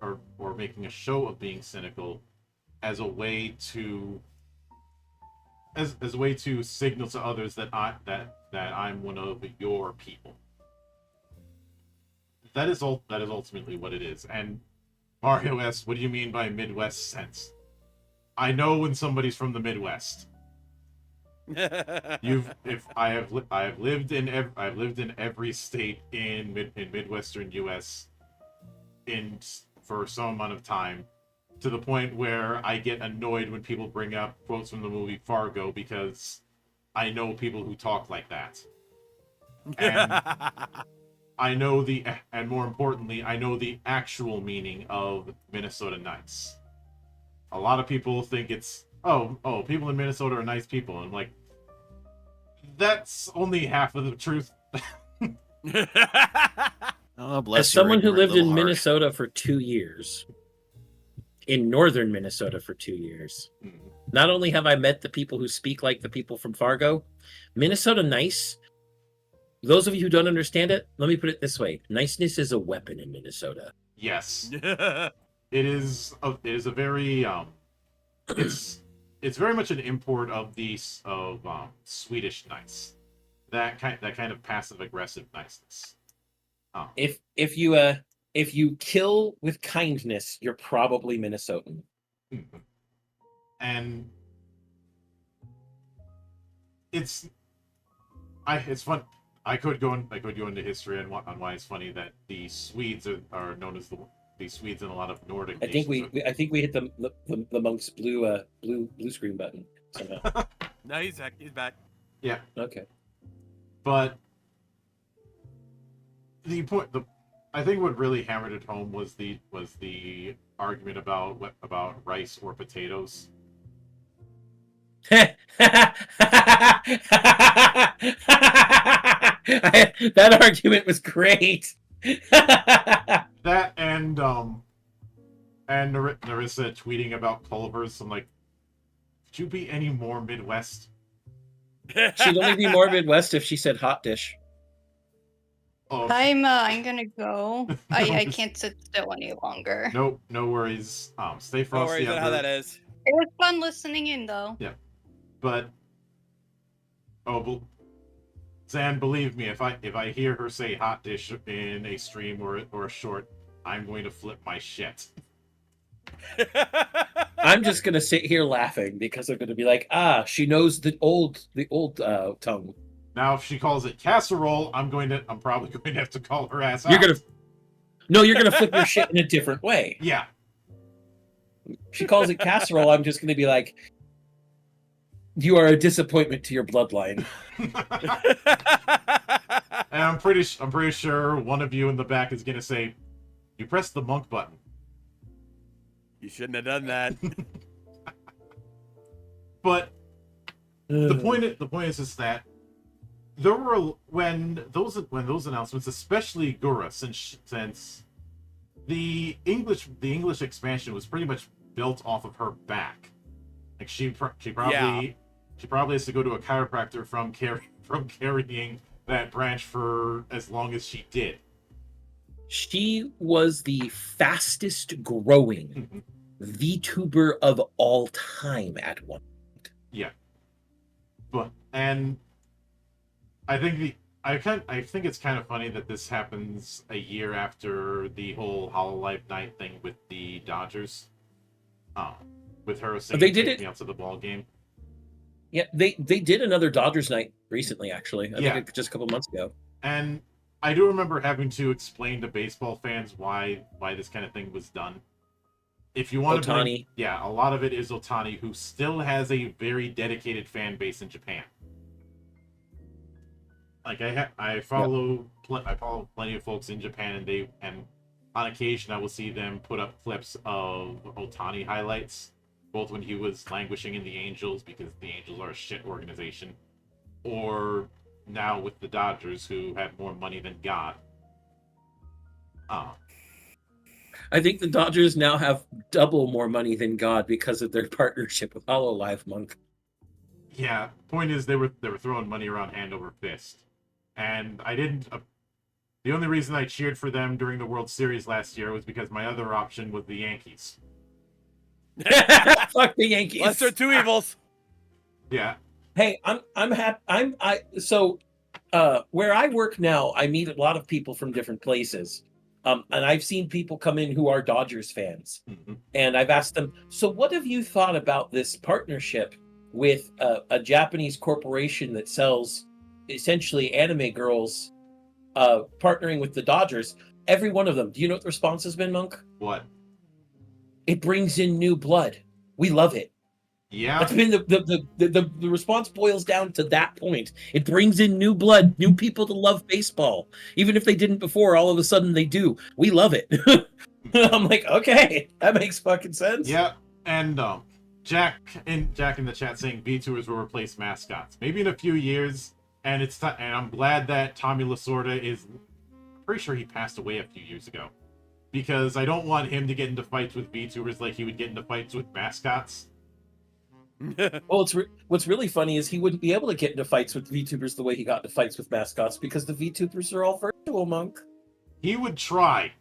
or making a show of being cynical as a way to signal to others that I'm one of your people. That is ultimately what it is. And Mario S, what do you mean by Midwest sense? I know when somebody's from the Midwest. I have lived in every state in Midwestern US for some amount of time, to the point where I get annoyed when people bring up quotes from the movie Fargo, because I know people who talk like that. And and more importantly, I know the actual meaning of Minnesota nice. A lot of people think it's, oh, people in Minnesota are nice people. And I'm like, that's only half of the truth. Oh, bless As your someone who ignorant lived in little heart. Minnesota for 2 years, in northern Minnesota for 2 years, Mhm. not only have I met the people who speak like the people from Fargo, Minnesota nice. Those of you who don't understand it, let me put it this way: niceness is a weapon in Minnesota. Yes, it is. It is a very it's very much an import of Swedish nice. That kind of passive aggressive niceness. If you kill with kindness, you're probably Minnesotan. And it's fun. I could go into history on why it's funny that the Swedes are known as the Swedes in a lot of Nordic I think nations. I think we hit the monk's blue screen button somehow. No, he's back. Yeah, Okay. but I think what really hammered it home was the argument about rice or potatoes. That argument was great. That and Narissa tweeting about Culver's. I'm like, could you be any more Midwest? She'd only be more Midwest if she said hot dish. Oh, I'm gonna go. I can't sit still any longer. no worries. Stay No frosty worries out on how there. that is. It was fun listening in though. But Zan, believe me, if I hear her say hot dish in a stream or a short, I'm going to flip my shit. I'm just gonna sit here laughing because they're gonna be like, she knows the old tongue. Now, if she calls it casserole, I'm probably going to have to call her ass out. You're gonna flip your shit in a different way. Yeah. She calls it casserole. I'm just gonna be like, you are a disappointment to your bloodline. And I'm pretty sure one of you in the back is going to say, "You pressed the monk button." You shouldn't have done that. But the point is just that there were when those announcements, especially Gura, since the English expansion was pretty much built off of her back. Like she probably has to go to a chiropractor from carrying that branch for as long as she did. She was the fastest growing VTuber of all time at one. Yeah. And I think it's kind of funny that this happens a year after the whole Hololive Night thing with the Dodgers. With her saying They did "Take it- me out to the ball game." Yeah, they did another Dodgers night recently, actually. I Yeah. think just a couple months ago. And I do remember having to explain to baseball fans why this kind of thing was done. If you want Ohtani. a lot of it is Ohtani, who still has a very dedicated fan base in Japan. Like I follow plenty of folks in Japan, and on occasion I will see them put up clips of Ohtani highlights, both when he was languishing in the Angels, because the Angels are a shit organization, or now with the Dodgers, who have more money than God. I think the Dodgers now have double more money than God because of their partnership with Hololive Monk. Yeah, point is they were throwing money around hand over fist, and I didn't. The only reason I cheered for them during the World Series last year was because my other option was the Yankees. Fuck the Yankees. Lesser two evils. Yeah. Hey, I'm happy. So where I work now, I meet a lot of people from different places. And I've seen people come in who are Dodgers fans. Mm-hmm. And I've asked them, so what have you thought about this partnership with a Japanese corporation that sells essentially anime girls partnering with the Dodgers? Every one of them. Do you know what the response has been, Monk? What? It brings in new blood. We love it. Yeah. That's been the response boils down to that point. It brings in new blood, new people to love baseball. Even if they didn't before, all of a sudden they do. We love it. I'm like, okay, that makes fucking sense. Yeah. And Jack in the chat saying VTubers will replace mascots. Maybe in a few years, and I'm glad that Tommy Lasorda is pretty sure he passed away a few years ago. Because I don't want him to get into fights with VTubers like he would get into fights with mascots. Well, what's really funny is he wouldn't be able to get into fights with VTubers the way he got into fights with mascots because the VTubers are all virtual, Monk. He would try.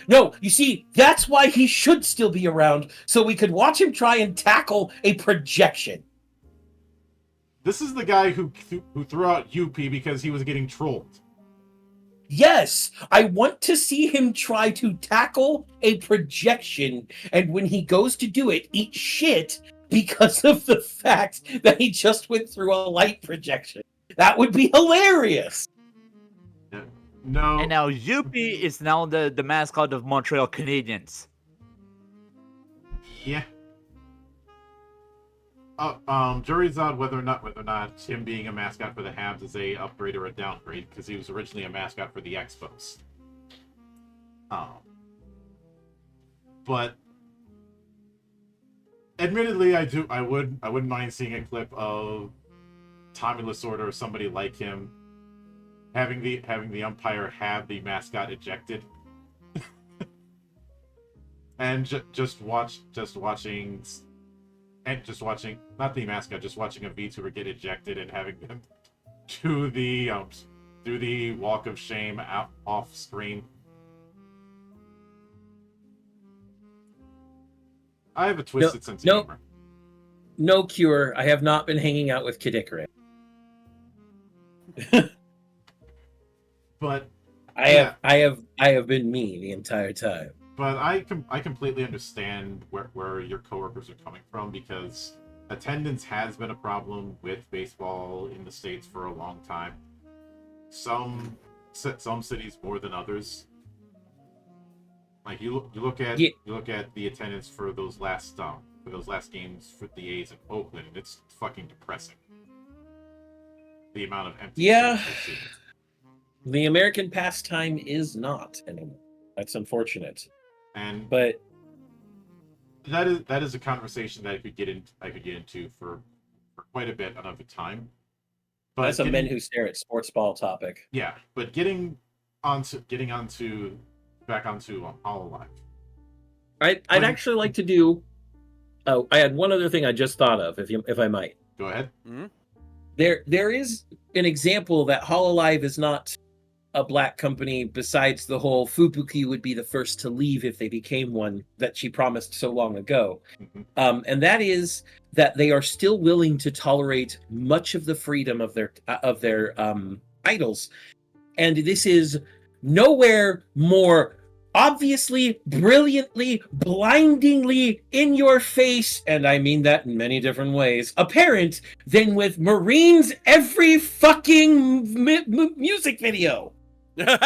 No, you see, that's why he should still be around, so we could watch him try and tackle a projection. This is the guy who threw out UP because he was getting trolled. Yes, I want to see him try to tackle a projection, and when he goes to do it, eat shit because of the fact that he just went through a light projection. That would be hilarious. No. And now Yuppie is now the mascot of Montreal Canadiens. Yeah. Jury's on whether or not him being a mascot for the Habs is a upgrade or a downgrade, because he was originally a mascot for the Expos. But admittedly, I wouldn't mind seeing a clip of Tommy Lasorda or somebody like him having the umpire have the mascot ejected. And just watching not the mascot, just watching a VTuber get ejected and having them do the walk of shame out off screen. I have a twisted sense of humor. No cure. I have not been hanging out with Kid Icarus. But I have been me the entire time. But I completely understand where your coworkers are coming from, because attendance has been a problem with baseball in the States for a long time. Some cities more than others. Like you look at the attendance for those last games for the A's in Oakland, and it's fucking depressing. The amount of empty seats we've seen. The American pastime is not anymore. That's unfortunate. But that is a conversation that I could get into for quite a bit another time. But that's a men who stare at sports ball topic. Yeah, but getting back onto Hololive. I'd actually like to do. Oh, I had one other thing I just thought of, if I might. Go ahead. Mm-hmm. There is an example that Hololive is not a black company, besides the whole Fubuki would be the first to leave if they became one that she promised so long ago. Mm-hmm. And that is that they are still willing to tolerate much of the freedom of their idols. And this is nowhere more obviously, brilliantly, blindingly in your face, and I mean that in many different ways, apparent than with Marine's every fucking music video. Her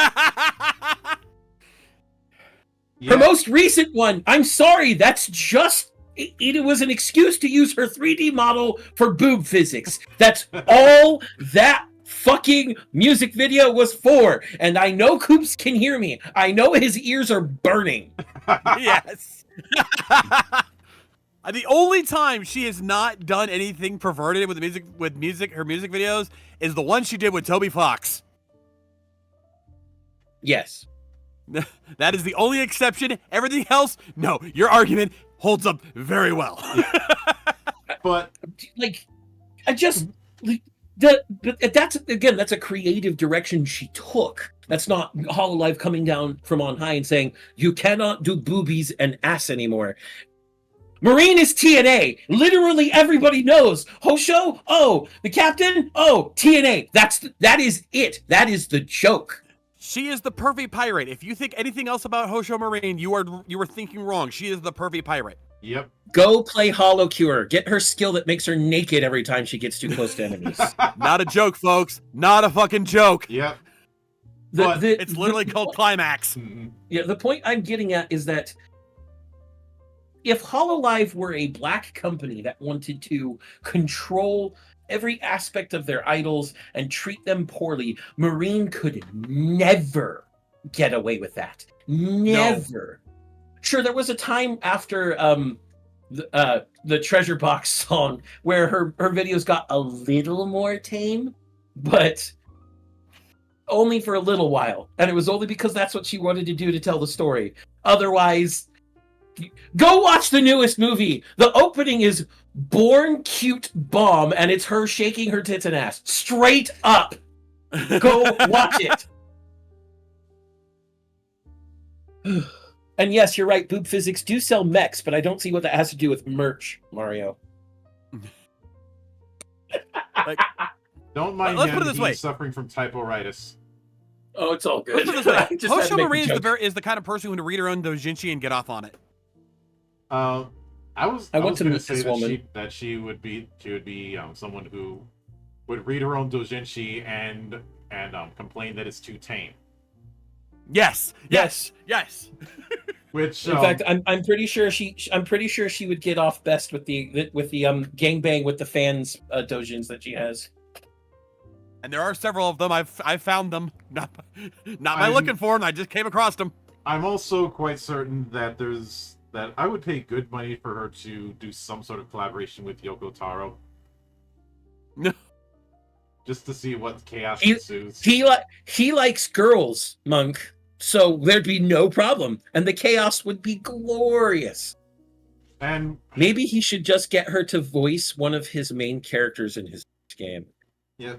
most recent one, I'm sorry, that's just it was an excuse to use her 3D model for boob physics. That's all that fucking music video was for. And I know Coops can hear me. I know his ears are burning. Yes. The only time she has not done anything perverted with her music videos is the one she did with Toby Fox. Yes. That is the only exception. Everything else, no. Your argument holds up very well. But like, that's a creative direction she took. That's not Hololive coming down from on high and saying you cannot do boobies and ass anymore. Marine is TNA. Literally everybody knows. Hosho, oh, the captain, oh, TNA. That is it. That is the joke. She is the perfect pirate. If you think anything else about Hosho Marine, you are thinking wrong. She is the perfect pirate. Yep. Go play Hollow Cure. Get her skill that makes her naked every time she gets too close to enemies. Not a joke, folks. Not a fucking joke. Yep. It's literally called Climax. Mm-hmm. Yeah, the point I'm getting at is that if Hololive were a black company that wanted to control every aspect of their idols and treat them poorly, Marine could never get away with that. Never. No. Sure, there was a time after the Treasure Box song where her videos got a little more tame, but only for a little while, and it was only because that's what she wanted to do to tell the story. Otherwise, go watch the newest movie. The opening is Born Cute Bomb, and it's her shaking her tits and ass. Straight up. Go watch it. And yes, you're right, boob physics do sell mechs, but I don't see what that has to do with merch, Mario. Like, Don't mind let's him, put it this way. he's suffering from typoritis. Oh, it's all good. let's put it this way. I just had to Hosho make Marie the joke. is the kind of person who would read her own doujinshi and get off on it. I was want was to going meet to say this that woman. she would be someone who would read her own doujinshi and complain that it's too tame. Yes. Which In fact, I'm pretty sure she would get off best with the gangbang with the fans dojins that she has. And there are several of them. I've found them. Not by looking for them. I just came across them. I'm also quite certain that that I would pay good money for her to do some sort of collaboration with Yoko Taro. No. Just to see what chaos He- ensues. He likes girls, Monk, so there'd be no problem, and the chaos would be glorious. And Maybe he should just get her to voice one of his main characters in his game. yeah,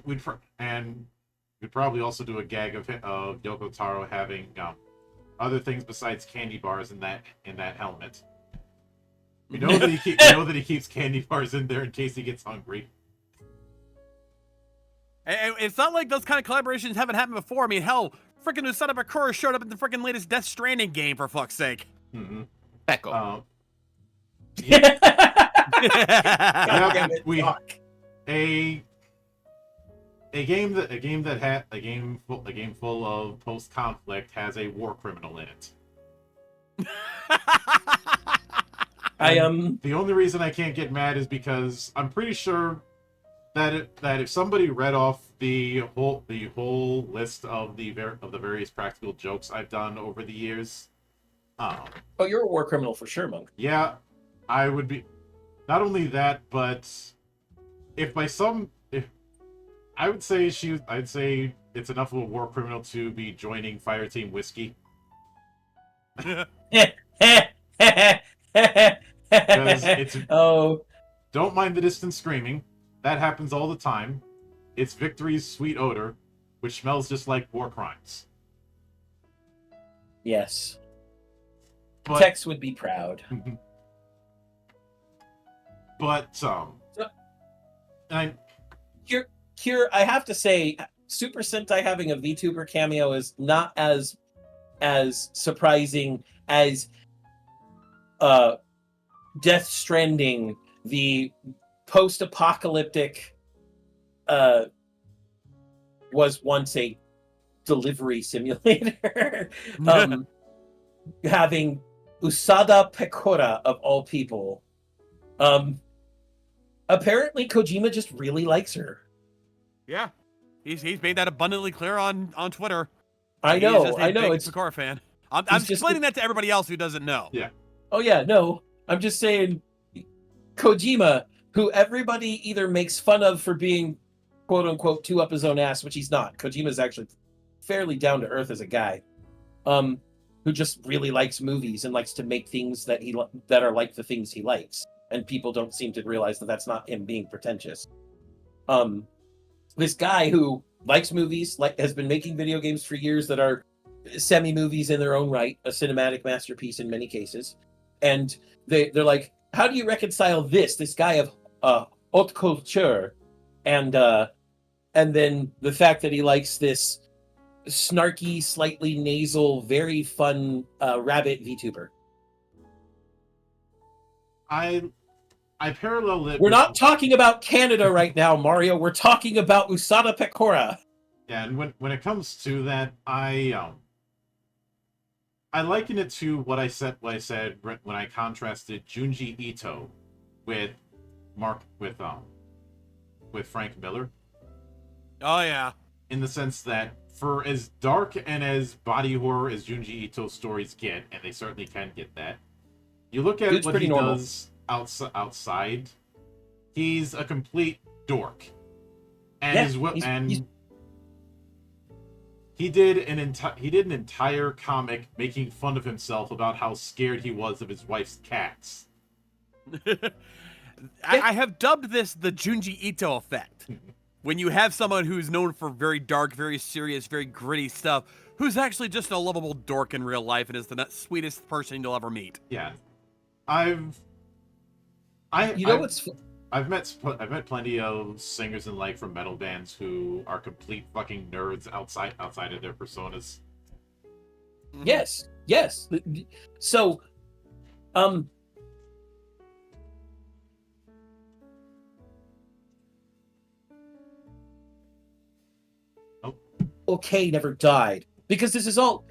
we'd probably also do a gag of Yoko Taro having other things besides candy bars in that helmet. We know that he keeps candy bars in there in case he gets hungry. And it's not like those kind of collaborations haven't happened before. I mean, hell, freaking Usada Bakura showed up in the freaking latest Death Stranding game, for fuck's sake. Mm-hmm. Echo. Yeah, a game full of post conflict has a war criminal in it. The only reason I can't get mad is because I'm pretty sure that if somebody read off the whole list of the various practical jokes I've done over the years, Oh, you're a war criminal for sure, Monk. yeah, I would be. Not only that, but I'd say it's enough of a war criminal to be joining Fireteam Whiskey. Oh, Don't mind the distant screaming. That happens all the time. It's Victory's sweet odor, which smells just like war crimes. yes. But, Tex would be proud. but Cure, I have to say, Super Sentai having a VTuber cameo is not as surprising as Death Stranding, the post-apocalyptic was once a delivery simulator. Having Usada Pecora of all people. Apparently Kojima just really likes her. Yeah. He's made that abundantly clear on Twitter. I He's know. just a big It's Sakura fan. I'm he's just- explaining that to everybody else who doesn't know. Yeah. Oh yeah, no. I'm just saying Kojima, who everybody either makes fun of for being quote unquote too up his own ass, which he's not. Kojima's actually fairly down to earth as a guy. Who just really likes movies and likes to make things that that are like the things he likes. And people don't seem to realize that that's not him being pretentious. This guy who likes movies, has been making video games for years that are semi-movies in their own right, a cinematic masterpiece in many cases. And they're like, how do you reconcile this guy of haute culture, and then the fact that he likes this snarky, slightly nasal, very fun rabbit VTuber? I parallel it. We're not talking about Canada right now, Mario. We're talking about Usada Pecora. Yeah, and when it comes to that, I liken it to what I said when I contrasted Junji Ito with Frank Miller. Oh yeah. In the sense that for as dark and as body horror as Junji Ito's stories get, and they certainly can get that, you look at Dude's what pretty he normal. does outside, he's a complete dork. Yeah, and he did an entire comic making fun of himself about how scared he was of his wife's cats. I have dubbed this the Junji Ito effect. When you have someone who's known for very dark, very serious, very gritty stuff, who's actually just a lovable dork in real life and is the sweetest person you'll ever meet. Yeah, I've met plenty of singers and like from metal bands who are complete fucking nerds outside of their personas. Yes. So, okay, never died, because this is all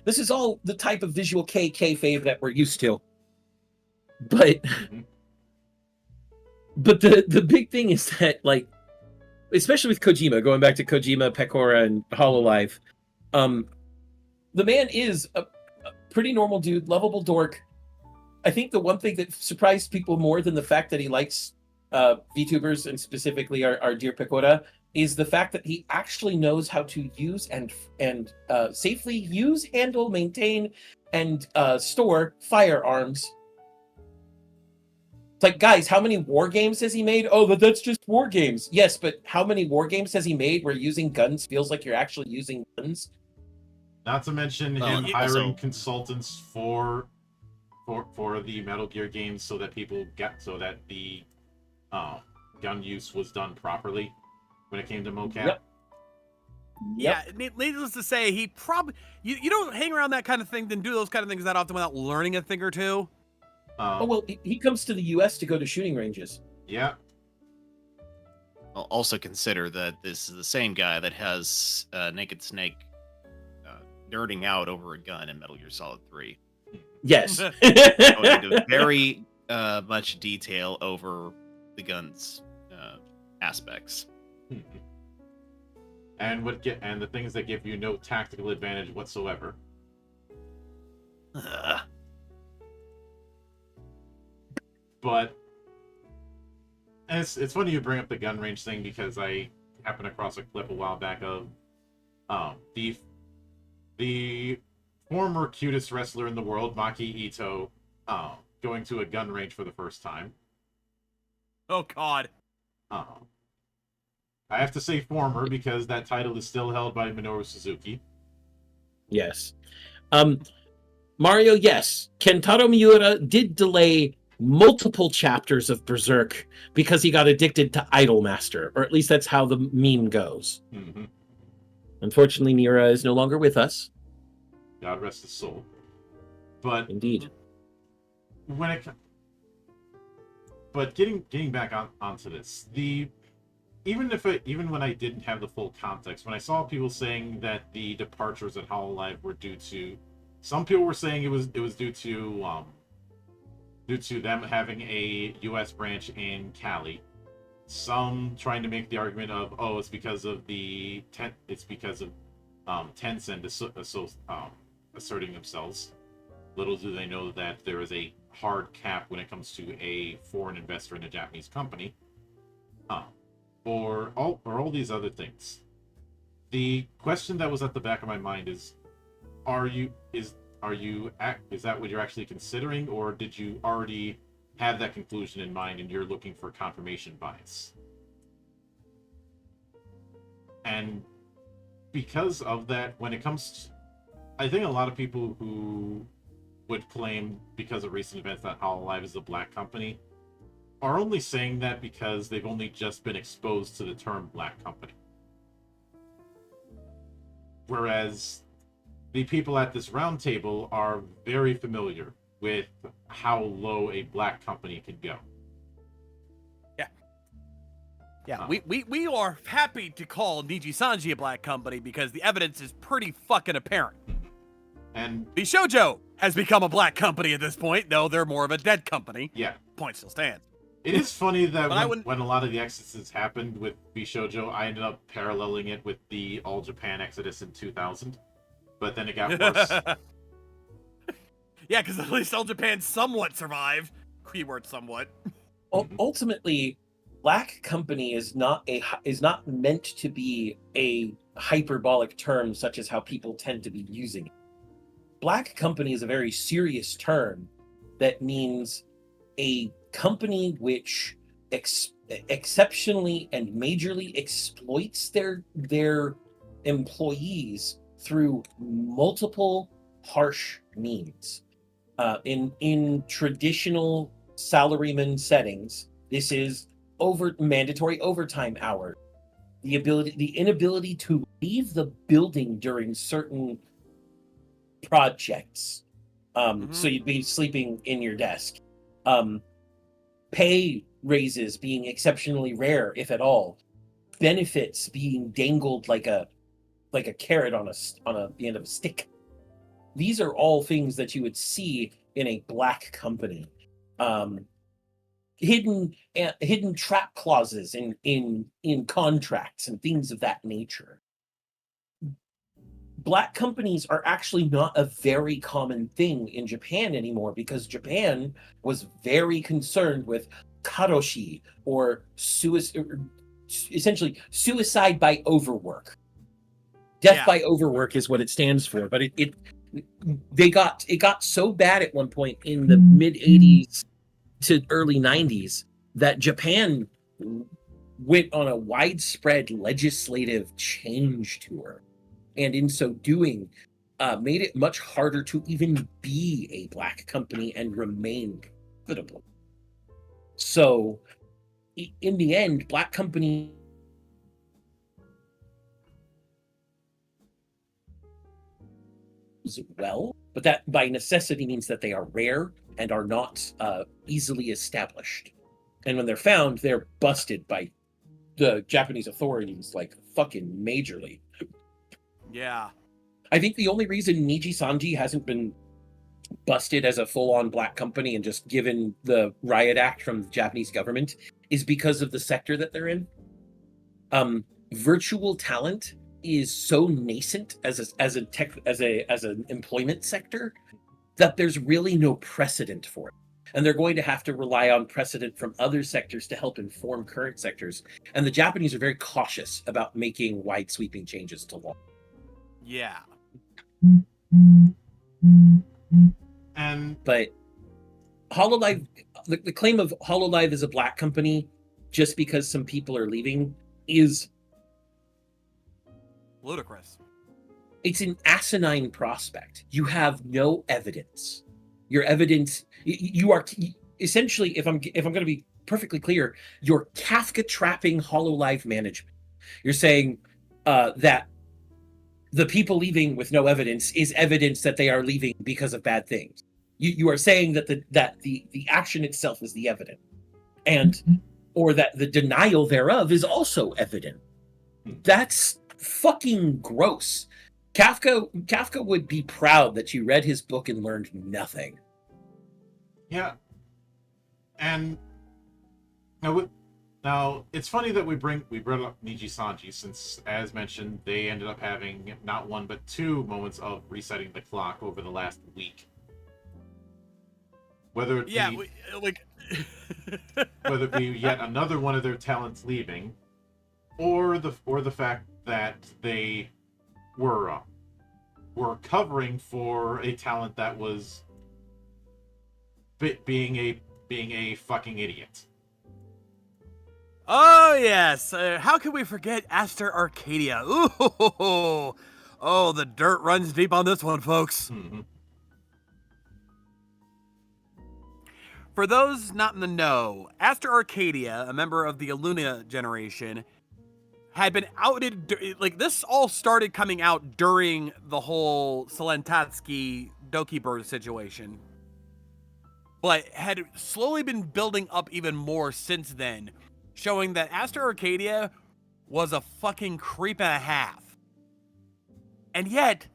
the type of visual kayfabe that we're used to. But but the big thing is that, like, especially with Kojima, going back to Kojima, Pecora, and Hololive, the man is a pretty normal dude, lovable dork. I think the one thing that surprised people more than the fact that he likes VTubers, and specifically our dear Pecora, is the fact that he actually knows how to use and safely use, handle, maintain, and store firearms. It's like, guys, how many war games has he made? Oh, but that's just war games. Yes, but how many war games has he made where using guns feels like you're actually using guns? Not to mention him hiring consultants for the Metal Gear games so that the gun use was done properly when it came to mocap. Yeah, needless to say, he probably you don't hang around that kind of thing, then do those kind of things that often without learning a thing or two. Well, he comes to the U.S. to go to shooting ranges. Yeah. Well, also consider that this is the same guy that has Naked Snake nerding out over a gun in Metal Gear Solid 3. Yes. Going into very much detail over the gun's aspects. And the things that give you no tactical advantage whatsoever. But it's funny you bring up the gun range thing, because I happened across a clip a while back of the former cutest wrestler in the world, Maki Ito, going to a gun range for the first time. Oh God. I have to say former, because that title is still held by Minoru Suzuki. Yes. Mario, yes. Kentaro Miura did delay multiple chapters of Berserk because he got addicted to Idolmaster, or at least that's how the meme goes. Mm-hmm. Unfortunately, Miura is no longer with us. God rest his soul. But indeed, getting back onto this, even when I didn't have the full context, when I saw people saying that the departures at Hololive were due to, some people were saying it was due to them having a U.S. branch in Cali. Some trying to make the argument of, oh, it's because of Tencent asserting themselves. Little do they know that there is a hard cap when it comes to a foreign investor in a Japanese company, or all these other things. The question that was at the back of my mind is that what you're actually considering, or did you already have that conclusion in mind and you're looking for confirmation bias? And because of that, when it comes to, I think a lot of people who would claim, because of recent events, that Hololive is a black company are only saying that because they've only just been exposed to the term black company. Whereas the people at this round table are very familiar with how low a black company can go. Yeah, we are happy to call Niji Sanji a black company because the evidence is pretty fucking apparent. And Bishojo has become a black company at this point, though they're more of a dead company. Yeah. Point still stands. It is funny that when a lot of the exoduses happened with Bishojo, I ended up paralleling it with the All Japan Exodus in 2000. But then it got worse. Yeah, because at least All Japan somewhat survived. Keyword somewhat. Ultimately, Black company is not meant to be a hyperbolic term such as how people tend to be using it. Black company is a very serious term that means a company which exceptionally and majorly exploits their employees through multiple harsh means. In traditional salaryman settings, this is mandatory overtime hours, the inability to leave the building during certain projects. So you'd be sleeping in your desk. Pay raises being exceptionally rare, if at all. Benefits being dangled like a carrot on the end of a stick. These are all things that you would see in a black company. Hidden trap clauses in contracts and things of that nature. Black companies are actually not a very common thing in Japan anymore because Japan was very concerned with karoshi, or essentially suicide by overwork. Death by overwork is what it stands for, but it got so bad at one point in the mid 80s to early 90s that Japan went on a widespread legislative change tour, and in so doing made it much harder to even be a black company and remain profitable. So in the end, black company well, but that by necessity means that they are rare and are not easily established. And when they're found, they're busted by the Japanese authorities, like fucking majorly. Yeah. I think the only reason Niji Sanji hasn't been busted as a full-on black company and just given the riot act from the Japanese government is because of the sector that they're in. Virtual talent is so nascent as an employment sector that there's really no precedent for it, and they're going to have to rely on precedent from other sectors to help inform current sectors. And the Japanese are very cautious about making wide sweeping changes to law. Yeah. But HoloLive, the claim of HoloLive is a black company just because some people are leaving is ludicrous. It's an asinine prospect. You have no evidence. Your evidence, you are essentially, if I'm going to be perfectly clear, you're Kafka trapping HoloLive management. You're saying that the people leaving with no evidence is evidence that they are leaving because of bad things. You are saying that the action itself is the evidence, or that the denial thereof is also evident. That's fucking gross. Kafka would be proud that you read his book and learned nothing. Yeah. And now it's funny that we brought up Niji Sanji, since, as mentioned, they ended up having not one but two moments of resetting the clock over the last week. Whether it be, whether it be yet another one of their talents leaving, or the fact that they were covering for a talent that was being a fucking idiot. Oh yes, how can we forget Aster Arcadia? Ooh, oh, the dirt runs deep on this one, folks. Mm-hmm. For those not in the know, Aster Arcadia, a member of the Aluna generation, had been outed. Like, this all started coming out during the whole Selentatsky Dokibird situation, but had slowly been building up even more since then, showing that Aster Arcadia was a fucking creep and a half. And yet,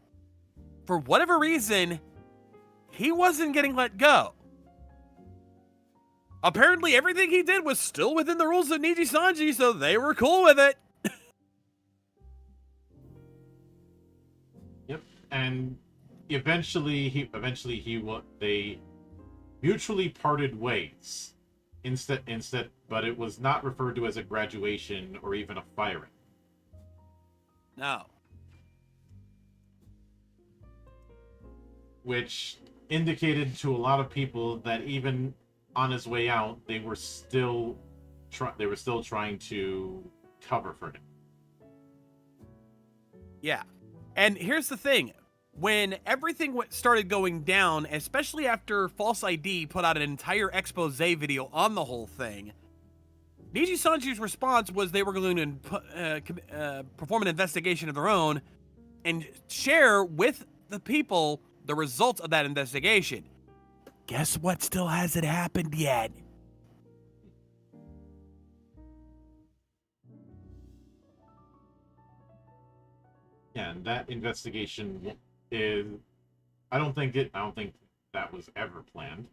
for whatever reason, he wasn't getting let go. Apparently, everything he did was still within the rules of Niji Sanji, so they were cool with it. Yep, and eventually they mutually parted ways. instead, but it was not referred to as a graduation or even a firing. No. Which indicated to a lot of people that even on his way out, they were still trying to cover for him. Yeah. And here's the thing. When everything started going down, especially after False ID put out an entire expose video on the whole thing, Niji Sanji's response was they were going to perform an investigation of their own and share with the people the results of that investigation. Guess what still hasn't happened yet? Yeah, and that investigation is I don't think that was ever planned.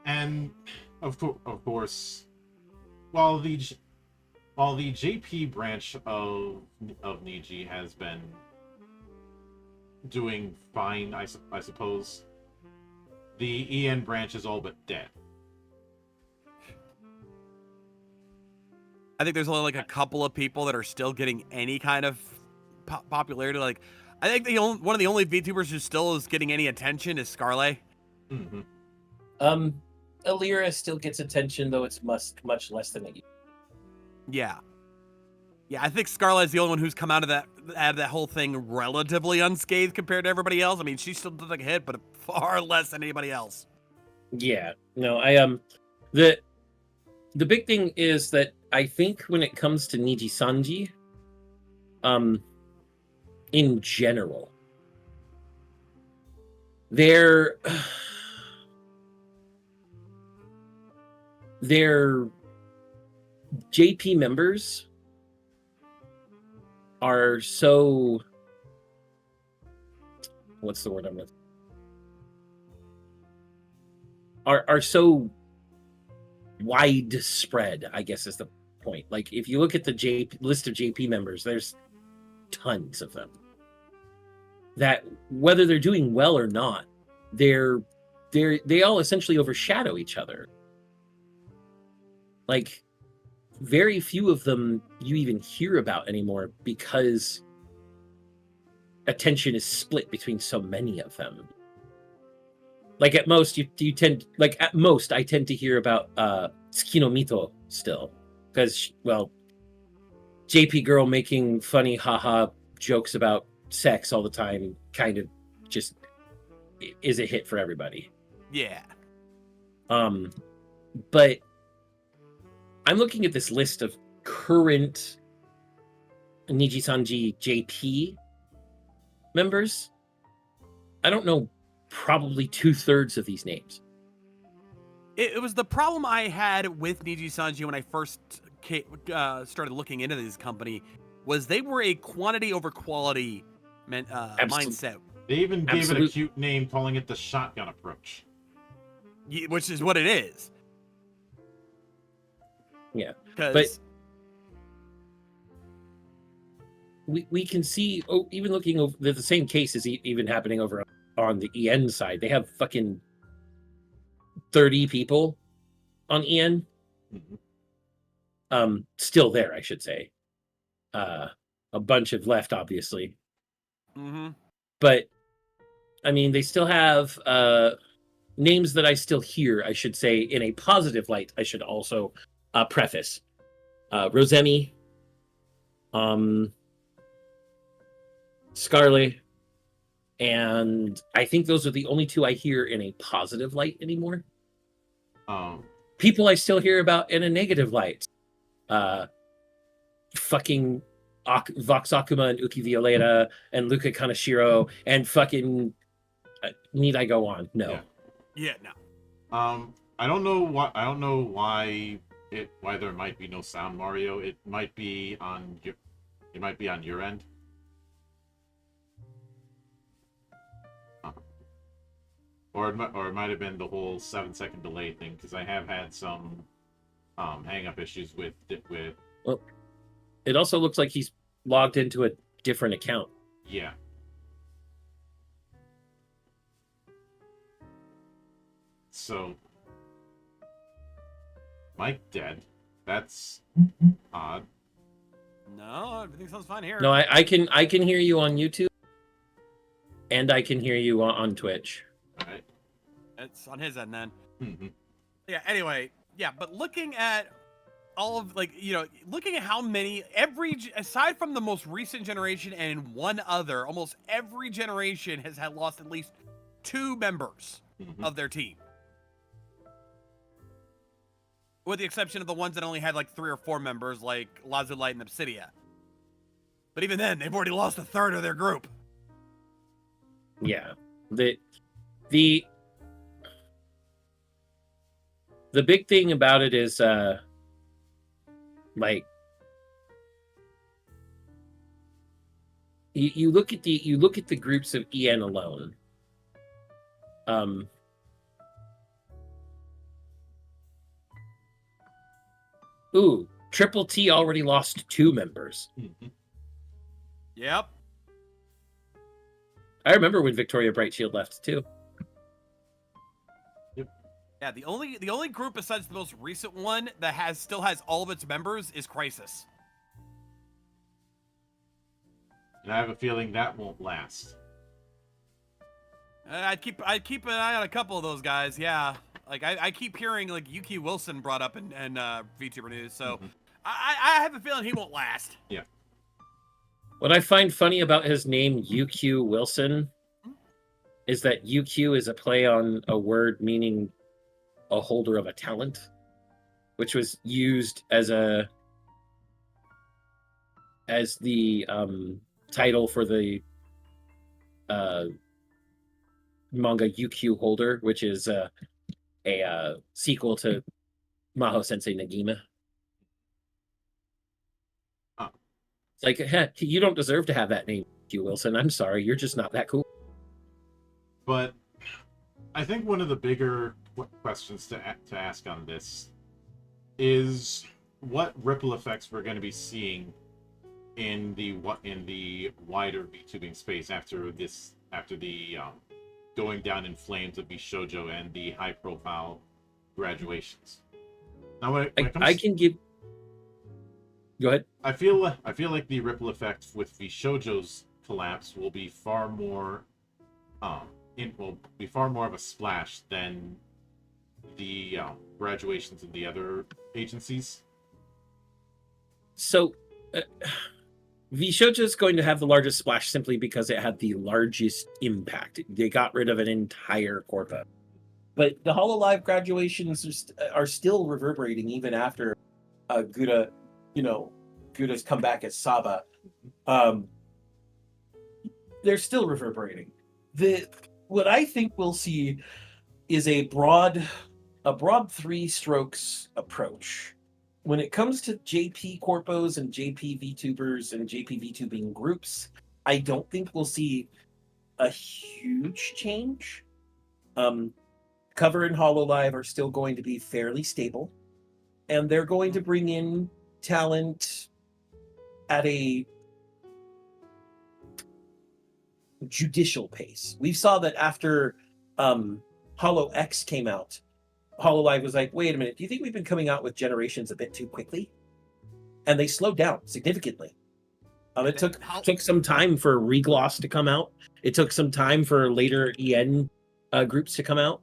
And of course, while the JP branch of Niji has been doing fine, I suppose, the EN branch is all but dead. I think there's only like a couple of people that are still getting any kind of popularity. Like, I think one of the only VTubers who still is getting any attention is Scarlet. Mm-hmm. Alira still gets attention, though it's much less than it. Yeah. Yeah, I think Scarlet's the only one who's come out of that whole thing relatively unscathed compared to everybody else. I mean, she still took a hit, but far less than anybody else. Yeah. No, the big thing is that I think when it comes to Niji Sanji, in general, their JP members are so, what's the word I'm with? Are so widespread, I guess is the point. Like, if you look at the list of JP members, there's tons of them. That whether they're doing well or not, they all essentially overshadow each other. Like, very few of them you even hear about anymore because attention is split between so many of them. Like, at most, I tend to hear about Tsukino Mito still. Because, well, JP girl making funny haha jokes about sex all the time kind of just is a hit for everybody. Yeah. But I'm looking at this list of current Niji Sanji JP members. I don't know probably 2/3 of these names. It was the problem I had with Niji Sanji when I first started looking into this company, was they were a quantity over quality mindset. They even gave it a cute name, calling it the shotgun approach. Which is what it is. Yeah, but we can see, even looking over, the same case is even happening over on the EN side. They have fucking 30 people on EN. Mm-hmm. Still there, I should say. A bunch have left, obviously. Mm-hmm. But, I mean, they still have names that I still hear, I should say, in a positive light. I should also preface. Rosemi, Scarlet, and I think those are the only two I hear in a positive light anymore. People I still hear about in a negative light. Fucking Vox Akuma and Uki Violeta and Luca Kaneshiro and fucking need I go on? No. Yeah, no. I don't know why there might be no sound, Mario. It might be on your end. Or it might have been the whole 7-second delay thing, because I have had some hang-up issues with. Well, it also looks like he's logged into a different account. Yeah. So Mike dead. That's odd. No, everything sounds fine here. No, I can hear you on YouTube, and I can hear you on Twitch. All right. It's on his end then. Mhm. Yeah, anyway, yeah, but looking at all of, like, looking at how many, aside from the most recent generation and one other, almost every generation has had lost at least 2 members Mhm. of their team. With the exception of the ones that only had like 3 or 4 members, like Lazulite and Obsidia. But even then, they've already lost a third of their group. Yeah. The big thing about it is like you look at the groups of EN alone. Ooh, Triple T already lost 2 members. Mhm. Yep. I remember when Victoria Brightshield left too. Yeah, the only group besides the most recent one that still has all of its members is Crisis. And I have a feeling that won't last. I'd keep an eye on a couple of those guys. Yeah, like I keep hearing like Yuki Wilson brought up in VTuber news, so I have a feeling he won't last. Yeah. What I find funny about his name, UQ Wilson, is that UQ is a play on a word meaning a holder of a talent, which was used as the title for the manga UQ Holder, which is a sequel to Maho Sensei Negima. Huh. It's like, heck, you don't deserve to have that name, UQ Wilson. I'm sorry, you're just not that cool. But I think one of the bigger questions to ask on this is what ripple effects we're going to be seeing in the wider VTubing space after the going down in flames of Bishoujo and the high profile graduations. Now, when it comes I can give. Go ahead. I feel like the ripple effect with Bishoujo's collapse will be far more of a splash than the graduations of the other agencies. So, Bishoujo is going to have the largest splash simply because it had the largest impact. They got rid of an entire corpo. But the Hololive graduations are still reverberating even after Gura's come back as Saba. They're still reverberating. What I think we'll see is a broad 3 strokes approach. When it comes to JP corpos and JP VTubers and JP VTubing groups, I don't think we'll see a huge change. Cover and Hololive are still going to be fairly stable, and they're going to bring in talent at a judicial pace. We saw that after Hollow X came out, Hololive was like, wait a minute, do you think we've been coming out with generations a bit too quickly? And they slowed down significantly. It took some time for Regloss to come out. It took some time for later EN groups to come out.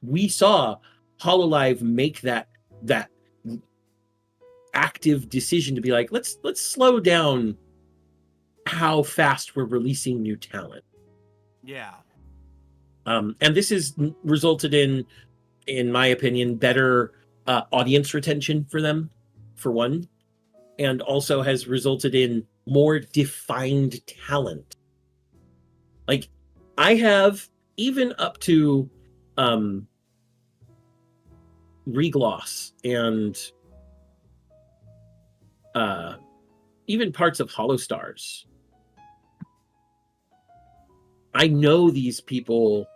We saw Hololive make that active decision to be like, let's slow down how fast we're releasing new talent. Yeah. And this has resulted in my opinion, better audience retention for them, for one, and also has resulted in more defined talent. Like, I have, even up to Regloss and even parts of Hollow Stars, I know these people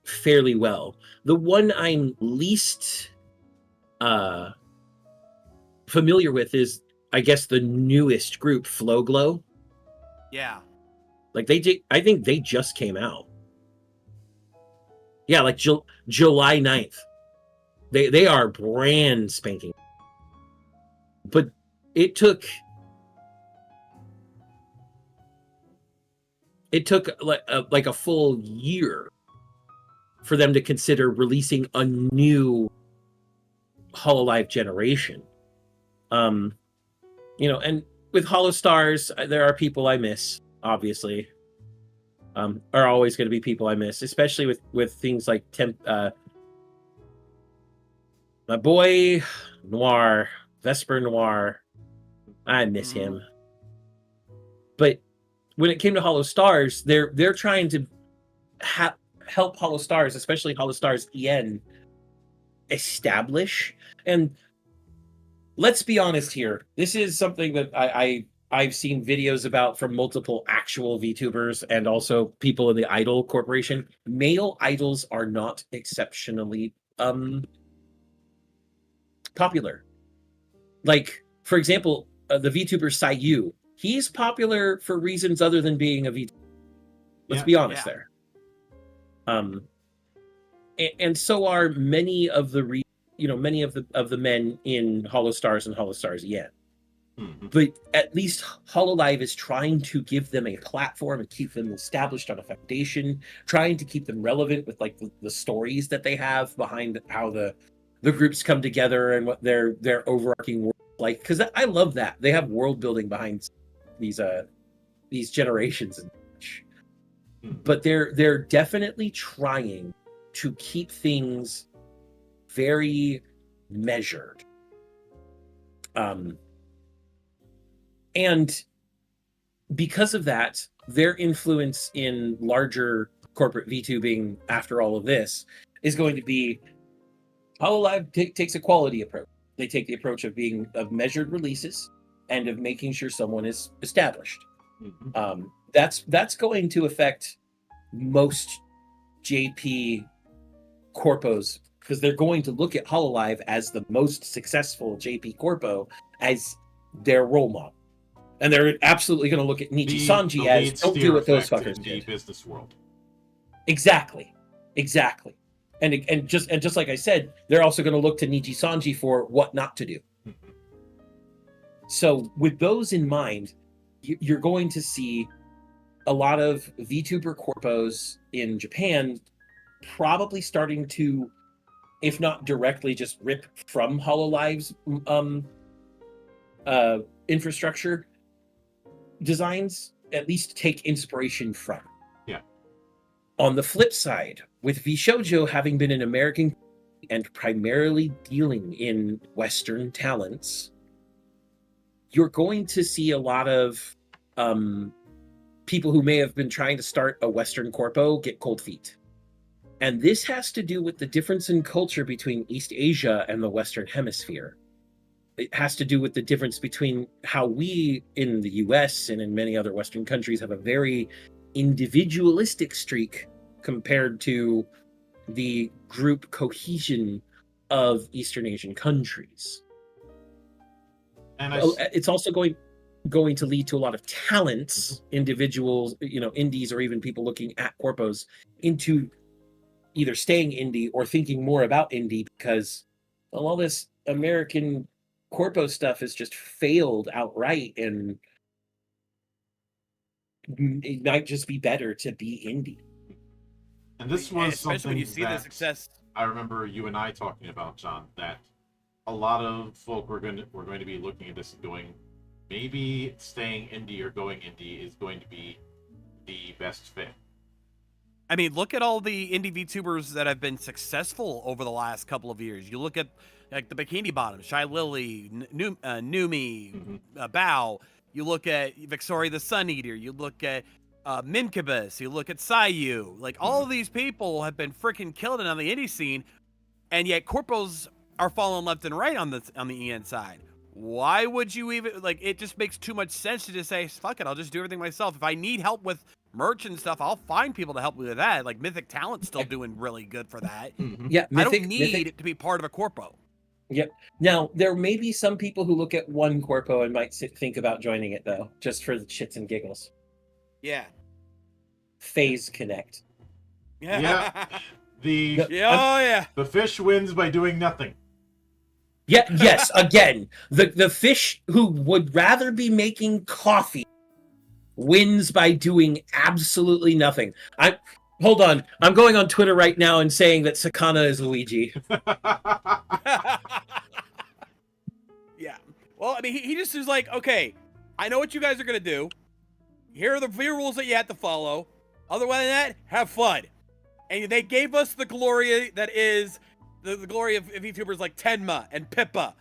fairly well. The one I'm least familiar with is, I guess, the newest group, Flow Glow. Yeah. Like I think they just came out. Yeah, like July 9th. They are brand spanking. But it took like a full year for them to consider releasing a new HoloLive generation. You know, and with HoloStars, there are people I miss, obviously. Are always going to be people I miss, especially with things like my boy Noir, Vesper Noir. I miss him. But when it came to HoloStars, they're trying to help HoloStars, especially HoloStars EN, establish. And let's be honest here. This is something that I've seen videos about from multiple actual VTubers and also people in the Idol Corporation. Male idols are not exceptionally popular. Like, for example, the VTuber Sayu, he's popular for reasons other than being a VTuber. Let's be honest there. And so are many of the many of the men in HoloStars and HoloStars EN. But at least HoloLive is trying to give them a platform and keep them established on a foundation, trying to keep them relevant with like the stories that they have behind how the groups come together and what their overarching world like. Because I love that they have world building behind these generations and such. But they're definitely trying to keep things very measured. And because of that, their influence in larger corporate VTubing after all of this is going to be HoloLive takes a quality approach. They take the approach of measured releases and of making sure someone is established. That's going to affect most JP corpos because they're going to look at HoloLive as the most successful JP corpo as their role model. And they're absolutely going to look at Nichi Sanji as don't do what those fuckers did. The business world. Exactly. And just like I said, they're also going to look to Nichi Sanji for what not to do. So with those in mind, you're going to see a lot of VTuber corpos in Japan probably starting to, if not directly, just rip from HoloLive's infrastructure designs, at least take inspiration from. Yeah. On the flip side, with VShojo having been an American and primarily dealing in Western talents, you're going to see a lot of people who may have been trying to start a Western corpo get cold feet. And this has to do with the difference in culture between East Asia and the Western Hemisphere. It has to do with the difference between how we in the US and in many other Western countries have a very individualistic streak compared to the group cohesion of Eastern Asian countries. And it's also going to lead to a lot of talents, individuals, indies, or even people looking at corpos into either staying indie or thinking more about indie because all this American corpo stuff has just failed outright, and it might just be better to be indie. And this was especially something when you see the success. I remember you and I talking about, John, that a lot of folk were going to be looking at this and going, maybe staying indie or going indie is going to be the best fit. I mean, look at all the indie VTubers that have been successful over the last couple of years. You look at like the Bikini Bottom, Shy Lily, Numi, Bao. You look at Vixori the Sun Eater. You look at Mimkibus. You look at Sayu. Like all of these people have been freaking killing it on the indie scene, and yet corpos are falling left and right on the EN side. Why would you even like? It just makes too much sense to just say, "Fuck it, I'll just do everything myself." If I need help with merch and stuff, I'll find people to help me with that. Like Mythic Talent's still doing really good for that. Yeah, I don't need it to be part of a corpo. Yep. Now there may be some people who look at one corpo and might think about joining it though, just for the shits and giggles. Yeah. Phase Connect. Yeah. The Oh yeah. the fish wins by doing nothing. Yeah, yes, again, the fish who would rather be making coffee wins by doing absolutely nothing. Hold on. I'm going on Twitter right now and saying that Sakana is Luigi. Yeah. Well, I mean, he just is like, okay, I know what you guys are gonna do. Here are the rules that you have to follow. Other than that, have fun. And they gave us the glory that is the glory of VTubers like Tenma and Pippa.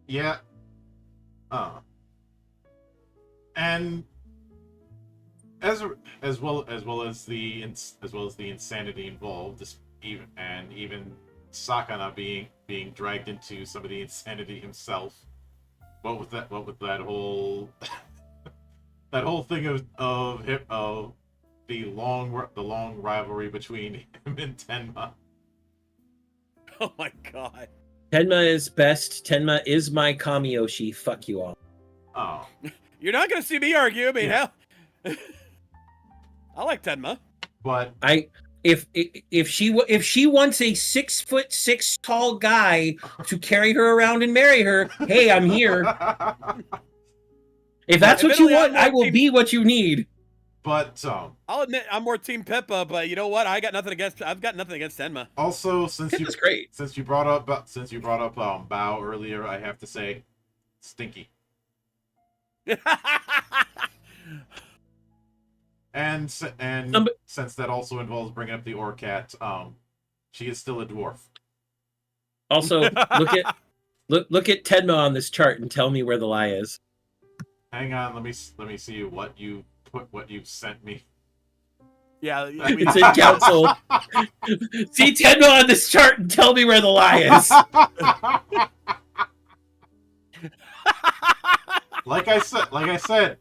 Yeah. And as well as the insanity involved, even Sakana being dragged into some of the insanity himself. What with that whole that whole thing of the long rivalry between him and Tenma. Oh my god. Tenma is best. Tenma is my Kamiyoshi. Fuck you all. Oh. You're not gonna see me argue. I mean, Yeah. hell, I like Tenma. But If she wants a 6'6" tall guy to carry her around and marry her, hey, I'm here. If that's what you want, I will be what you need. But I'll admit I'm more Team Pippa, but you know what? I've got nothing against Tenma. also, since Tenma's great. Since you brought up Bao earlier, I have to say, stinky. And since that also involves bringing up the Orcat, she is still a dwarf. Also, look at Tenma on this chart and tell me where the lie is. Hang on, let me see what you've sent me. Yeah, I mean, It's in council. See Tenma on this chart and tell me where the lie is. Like I said,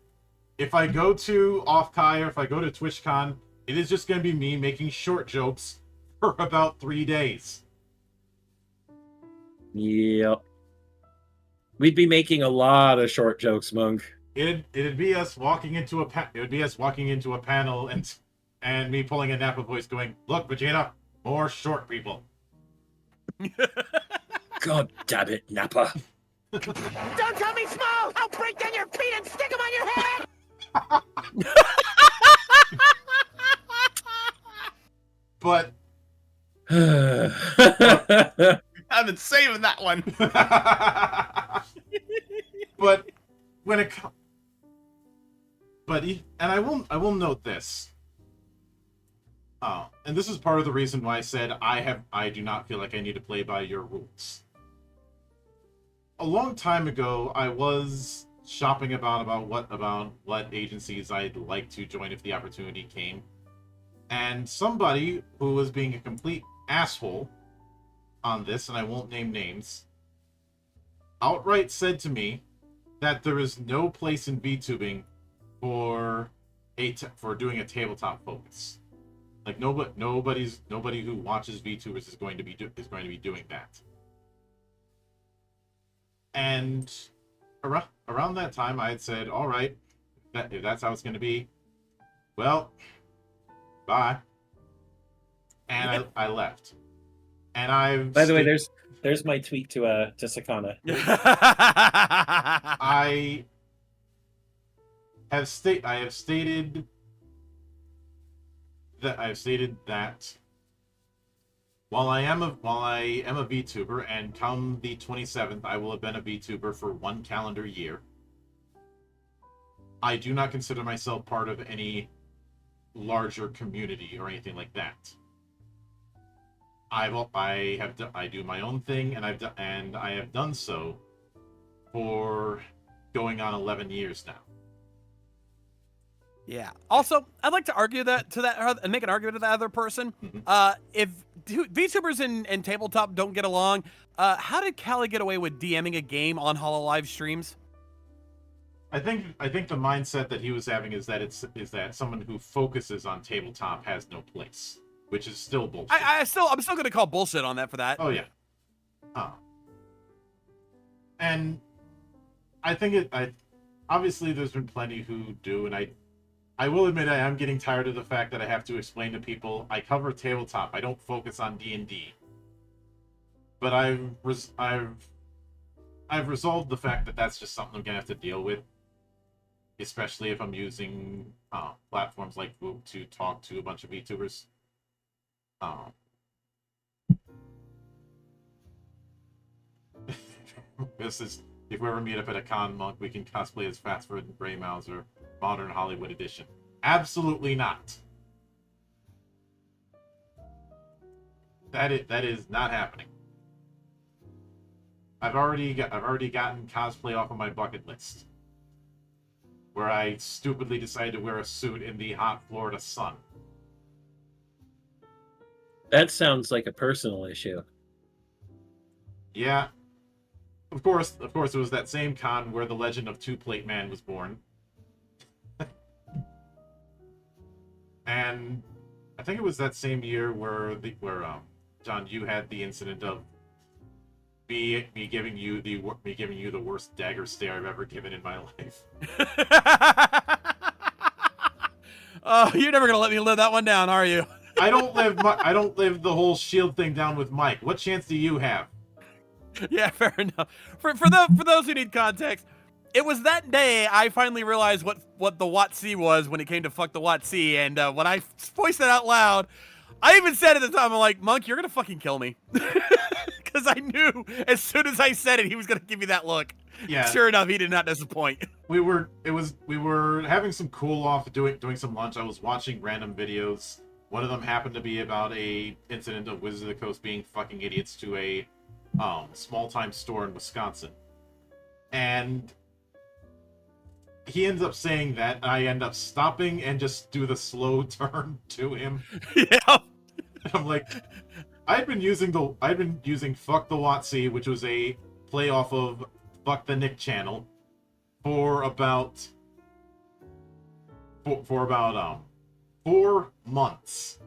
if I go to Off-Kai or if I go to TwitchCon, it is just going to be me making short jokes for about 3 days. Yep. We'd be making a lot of short jokes, Monk. It'd be us walking into a panel and me pulling a Nappa voice going, "Look, Vegeta, more short people." God damn it, Nappa. Don't tell me small! I'll break down your feet and stick them on your head! But I've been saving that one. but when it comes, and I will note this. And this is part of the reason why I said I do not feel like I need to play by your rules. A long time ago, I was shopping about what agencies I'd like to join if the opportunity came, and somebody who was being a complete asshole on this, and I won't name names, outright said to me that there is no place in VTubing for doing a tabletop focus. Like nobody who watches VTubers is going to be doing that. And around that time, I had said, "All right, if that's how it's going to be, well, bye." And I left. And By the way, there's my tweet to Sakana. I have stated that while I am a VTuber, and come the 27th, I will have been a VTuber for 1 calendar year. I do not consider myself part of any larger community or anything like that. I do my own thing, and I have done so for going on 11 years now. Yeah. Also, I'd like to argue and make an argument to that other person. If VTubers and tabletop don't get along, how did Callie get away with DMing a game on HoloLive streams? I think the mindset that he was having is that someone who focuses on tabletop has no place, which is still bullshit. I'm still gonna call bullshit on that for that. Oh yeah. And I think obviously there's been plenty who do, and I will admit I am getting tired of the fact that I have to explain to people I cover tabletop. I don't focus on D&D. But I've resolved the fact that that's just something I'm gonna have to deal with, especially if I'm using platforms like Voop to talk to a bunch of VTubers. This is, if we ever meet up at a con, Monk, we can cosplay as Fatsford and Grey Mouse or Modern Hollywood Edition. Absolutely not. That is not happening. I've already gotten cosplay off of my bucket list, where I stupidly decided to wear a suit in the hot Florida sun. That sounds like a personal issue. Yeah. Of course, it was that same con where the legend of Two Plate Man was born. And I think it was that same year where John, you had the incident of me giving you the worst dagger stare I've ever given in my life. Oh, you're never gonna let me live that one down, are you? I don't live the whole shield thing down with Mike. What chance do you have? Yeah, fair enough. For those who need context, it was that day I finally realized what the WotC was when it came to fuck the WotC, and when I voiced that out loud, I even said at the time, I'm like, Monk, you're gonna fucking kill me. Because I knew as soon as I said it, he was gonna give me that look. Yeah. Sure enough, he did not disappoint. We were having some cool off doing some lunch. I was watching random videos. One of them happened to be about a incident of Wizards of the Coast being fucking idiots to a small time store in Wisconsin. And he ends up saying that, and I end up stopping and just do the slow turn to him. Yeah. I'm like, I'd been using Fuck the WotC, which was a play off of Fuck the Nick channel, for about 4 months.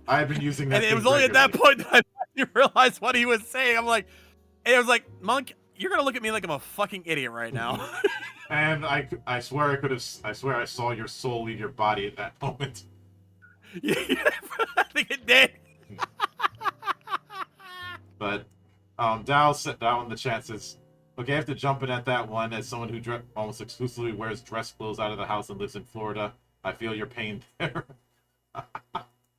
I had been using that. And it thing was only regularly. at that point that I finally realized what he was saying. I'm like, and it was like, Monk, you're gonna look at me like I'm a fucking idiot right now. And I swear I saw your soul leave your body at that moment. Yeah, I think it did. But Dow in the chat says, okay, I have to jump in at that one. As someone who almost exclusively wears dress clothes out of the house and lives in Florida, I feel your pain there.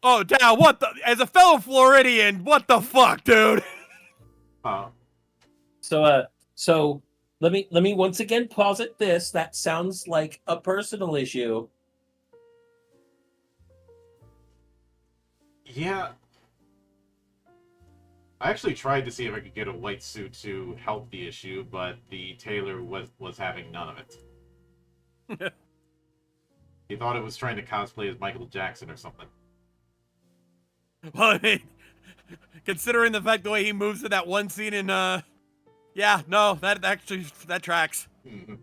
Oh, Dow, what the? As a fellow Floridian, what the fuck, dude? So let me once again posit this. That sounds like a personal issue. Yeah. I actually tried to see if I could get a white suit to help the issue, but the tailor was having none of it. He thought it was trying to cosplay as Michael Jackson or something. Well, I mean, considering the fact the way he moves in that one scene in, yeah, no, that tracks. Mm-hmm.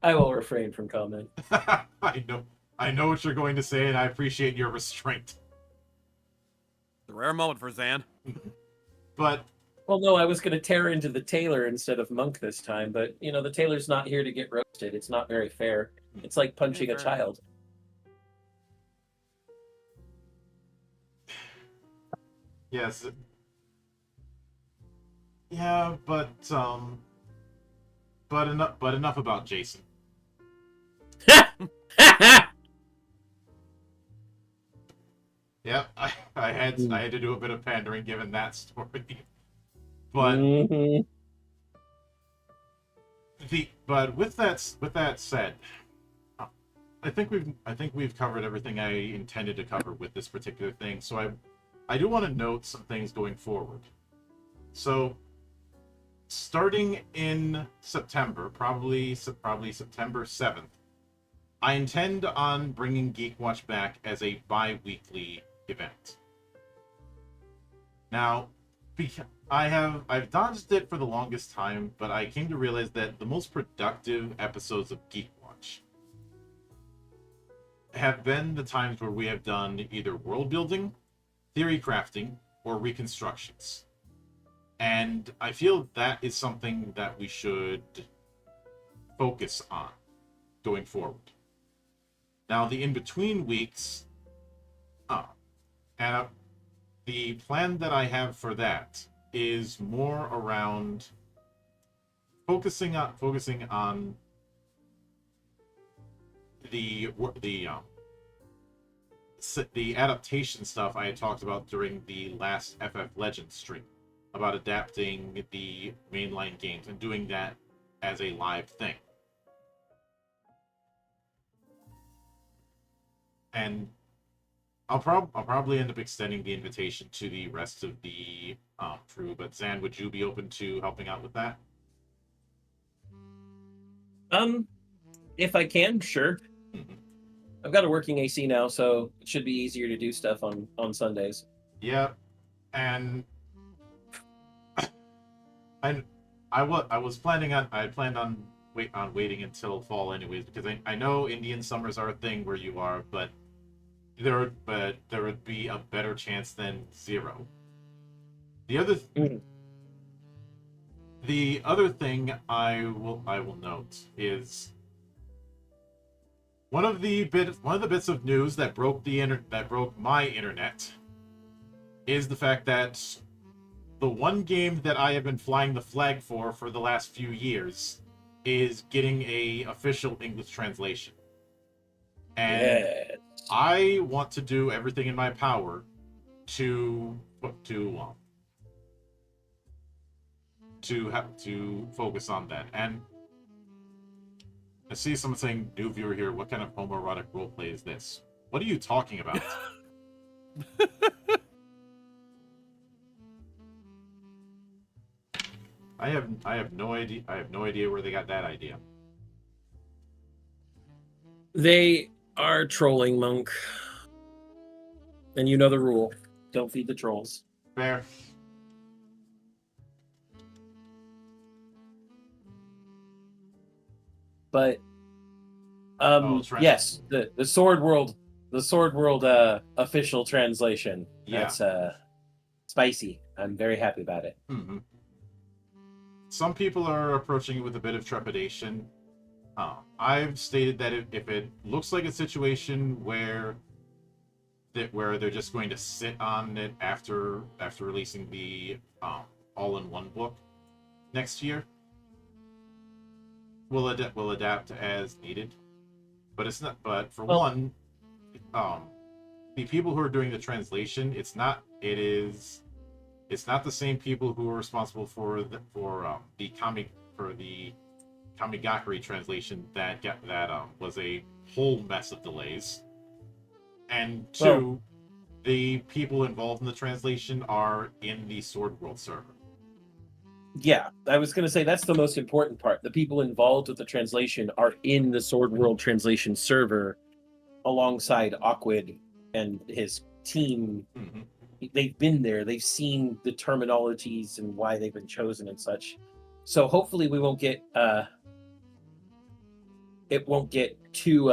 I will refrain from comment. I know what you're going to say, and I appreciate your restraint. A rare moment for Zan. But Well, no, I was going to tear into the tailor instead of Monk this time, but the tailor's not here to get roasted. It's not very fair. It's like punching a child. yes. Yeah, but enough about Jason. Yep, I had to do a bit of pandering given that story. But but with that said, I think we've covered everything I intended to cover with this particular thing. So I do want to note some things going forward. So starting in September, probably September 7th, I intend on bringing GeekWatch back as a bi-weekly event. Now, I've dodged it for the longest time, but I came to realize that the most productive episodes of GeekWatch have been the times where we have done either world building, theory crafting, or reconstructions. And I feel that is something that we should focus on going forward. Now, the in-between weeks, and the plan that I have for that is more around focusing on the adaptation stuff I had talked about during the last FF Legends stream about adapting the mainline games and doing that as a live thing. And I'll probably end up extending the invitation to the rest of the crew. But Zan, would you be open to helping out with that? If I can, sure. Mhm. I've got a working AC now, so it should be easier to do stuff on Sundays. Yeah, and I planned on waiting until fall anyways, because I know Indian summers are a thing where you are, but there would be a better chance than zero. The other the other thing I will note is one of the bits of news that broke my internet is the fact that the one game that I have been flying the flag for the last few years is getting a official English translation. And Yes. I want to do everything in my power to focus on that. And I see someone saying, "New viewer here, what kind of homoerotic roleplay is this? What are you talking about?" I have no idea. I have no idea where they got that idea. They are trolling, Monk. And you know the rule. Don't feed the trolls. Fair. But yes, the Sword World official translation. Yeah. That's spicy. I'm very happy about it. Mm-hmm. Some people are approaching it with a bit of trepidation. I've stated that if it looks like a situation where they're just going to sit on it after releasing the all-in-one book next year, we'll adapt as needed. But it's not. But for one, the people who are doing the translation, it's not the same people who are responsible for the Kamigakure translation that was a whole mess of delays. And two, the people involved in the translation are in the Sword World server. Yeah, I was going to say that's the most important part. The people involved with the translation are in the Sword World translation server alongside Awkward and his team. Mm-hmm. They've been there. They've seen the terminologies and why they've been chosen and such. So hopefully we won't get it won't get too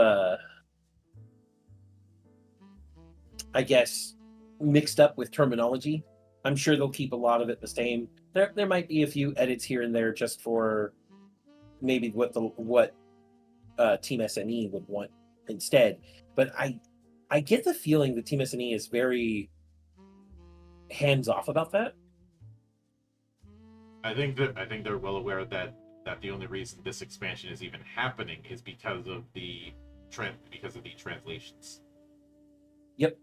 I guess mixed up with terminology. I'm sure they'll keep a lot of it the same. There might be a few edits here and there just for maybe what Team SNE would want instead. But I get the feeling that Team SNE is very hands off about that. I think they're well aware that the only reason this expansion is even happening is because of the translations. Yep.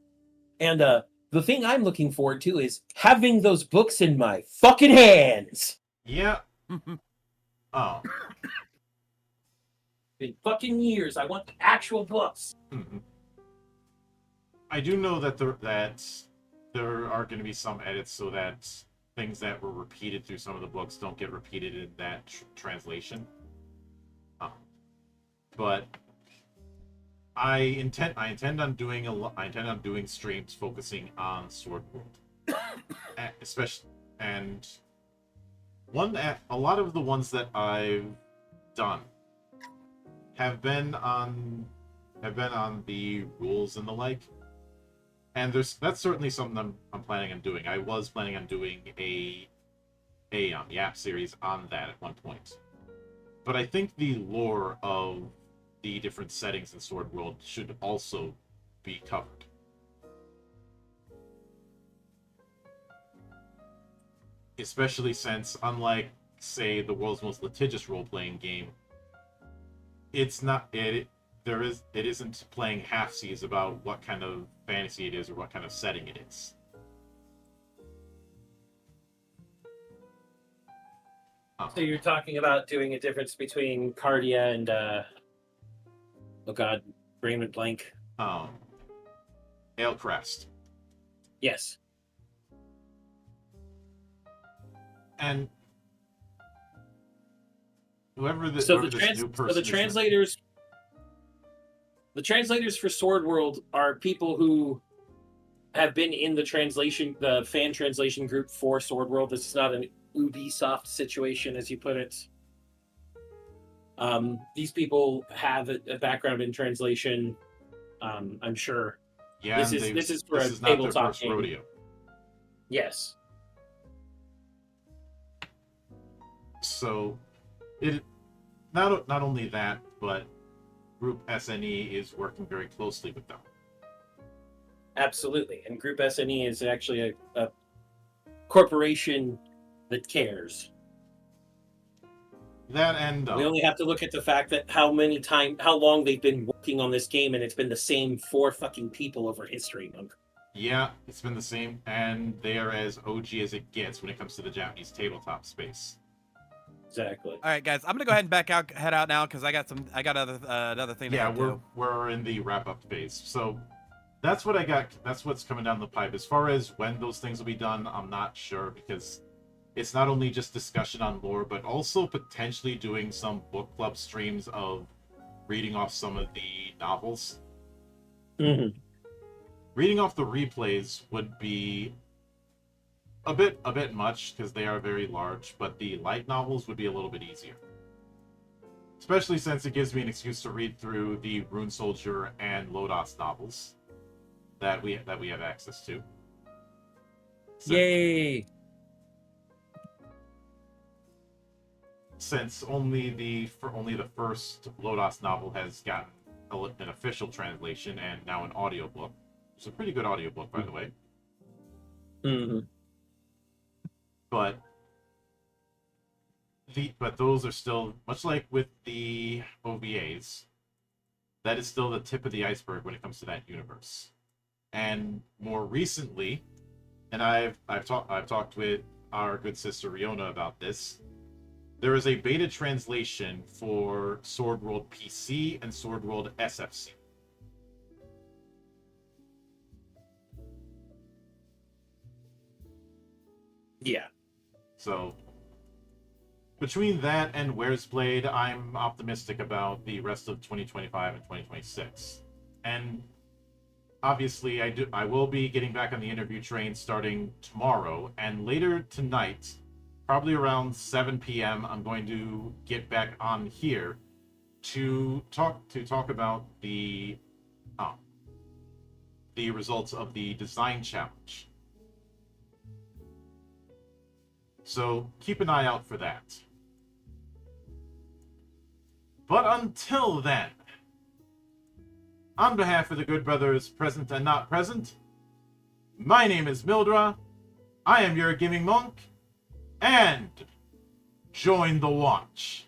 And the thing I'm looking forward to is having those books in my fucking hands. Yeah. Oh. In fucking years, I want the actual books. Mm-hmm. I do know that there are going to be some edits so that things that were repeated through some of the books don't get repeated in that translation. But I intend on doing streams focusing on Sword World, especially, and a lot of the ones that I've done have been on the rules and the like, and that's certainly something I'm planning on doing. I was planning on doing the app series on that at one point. But I think the lore of the different settings in Sword World should also be covered. Especially since, unlike, say, the world's most litigious role-playing game, it's not it isn't playing halfsies about what kind of fantasy it is or what kind of setting it is. So you're talking about doing a difference between Cardia and oh god, brain went blank. Alecrest. Yes. And whoever this So new person the is, translators for Sword World are people who have been in the fan translation group for Sword World. This is not an Ubisoft situation, as you put it. These people have a background in translation. I'm sure. yeah, This is for this a is not their tabletop first game. rodeo. Yes. So, it not only that, but Group SNE is working very closely with them. Absolutely. And Group SNE is actually a corporation that cares. That and We only have to look at the fact that how long they've been working on this game, and it's been the same 4 fucking people over history, Monk. yeah, it's been the same, and they are as OG as it gets when it comes to the Japanese tabletop space. Exactly. All right, guys, I'm gonna go ahead and head out now because I got another thing. Yeah, to do. we're in the wrap up phase. So that's what I got. That's what's coming down the pipe. As far as when those things will be done, I'm not sure, because it's not only just discussion on lore, but also potentially doing some book club streams of reading off some of the novels. Mm-hmm. Reading off the replays would be a bit much because they are very large, but the light novels would be a little bit easier. Especially since it gives me an excuse to read through the Rune Soldier and Lodos novels that we have access to. Yay! Since only the first Lodos novel has gotten an official translation and now an audiobook. It's a pretty good audiobook, by the way. Mm-hmm. But those are still, much like with the OVAs, that is still the tip of the iceberg when it comes to that universe. And more recently, and I've talked with our good sister Riona about this, there is a beta translation for Sword World PC and Sword World SFC. Yeah. So, between that and Where's Blade, I'm optimistic about the rest of 2025 and 2026. And obviously, I will be getting back on the interview train starting tomorrow, and later tonight, probably around 7 p.m., I'm going to get back on here to talk about the results of the design challenge. So keep an eye out for that. But until then, on behalf of the good brothers present and not present, my name is Mildra, I am your gaming monk, and join the watch.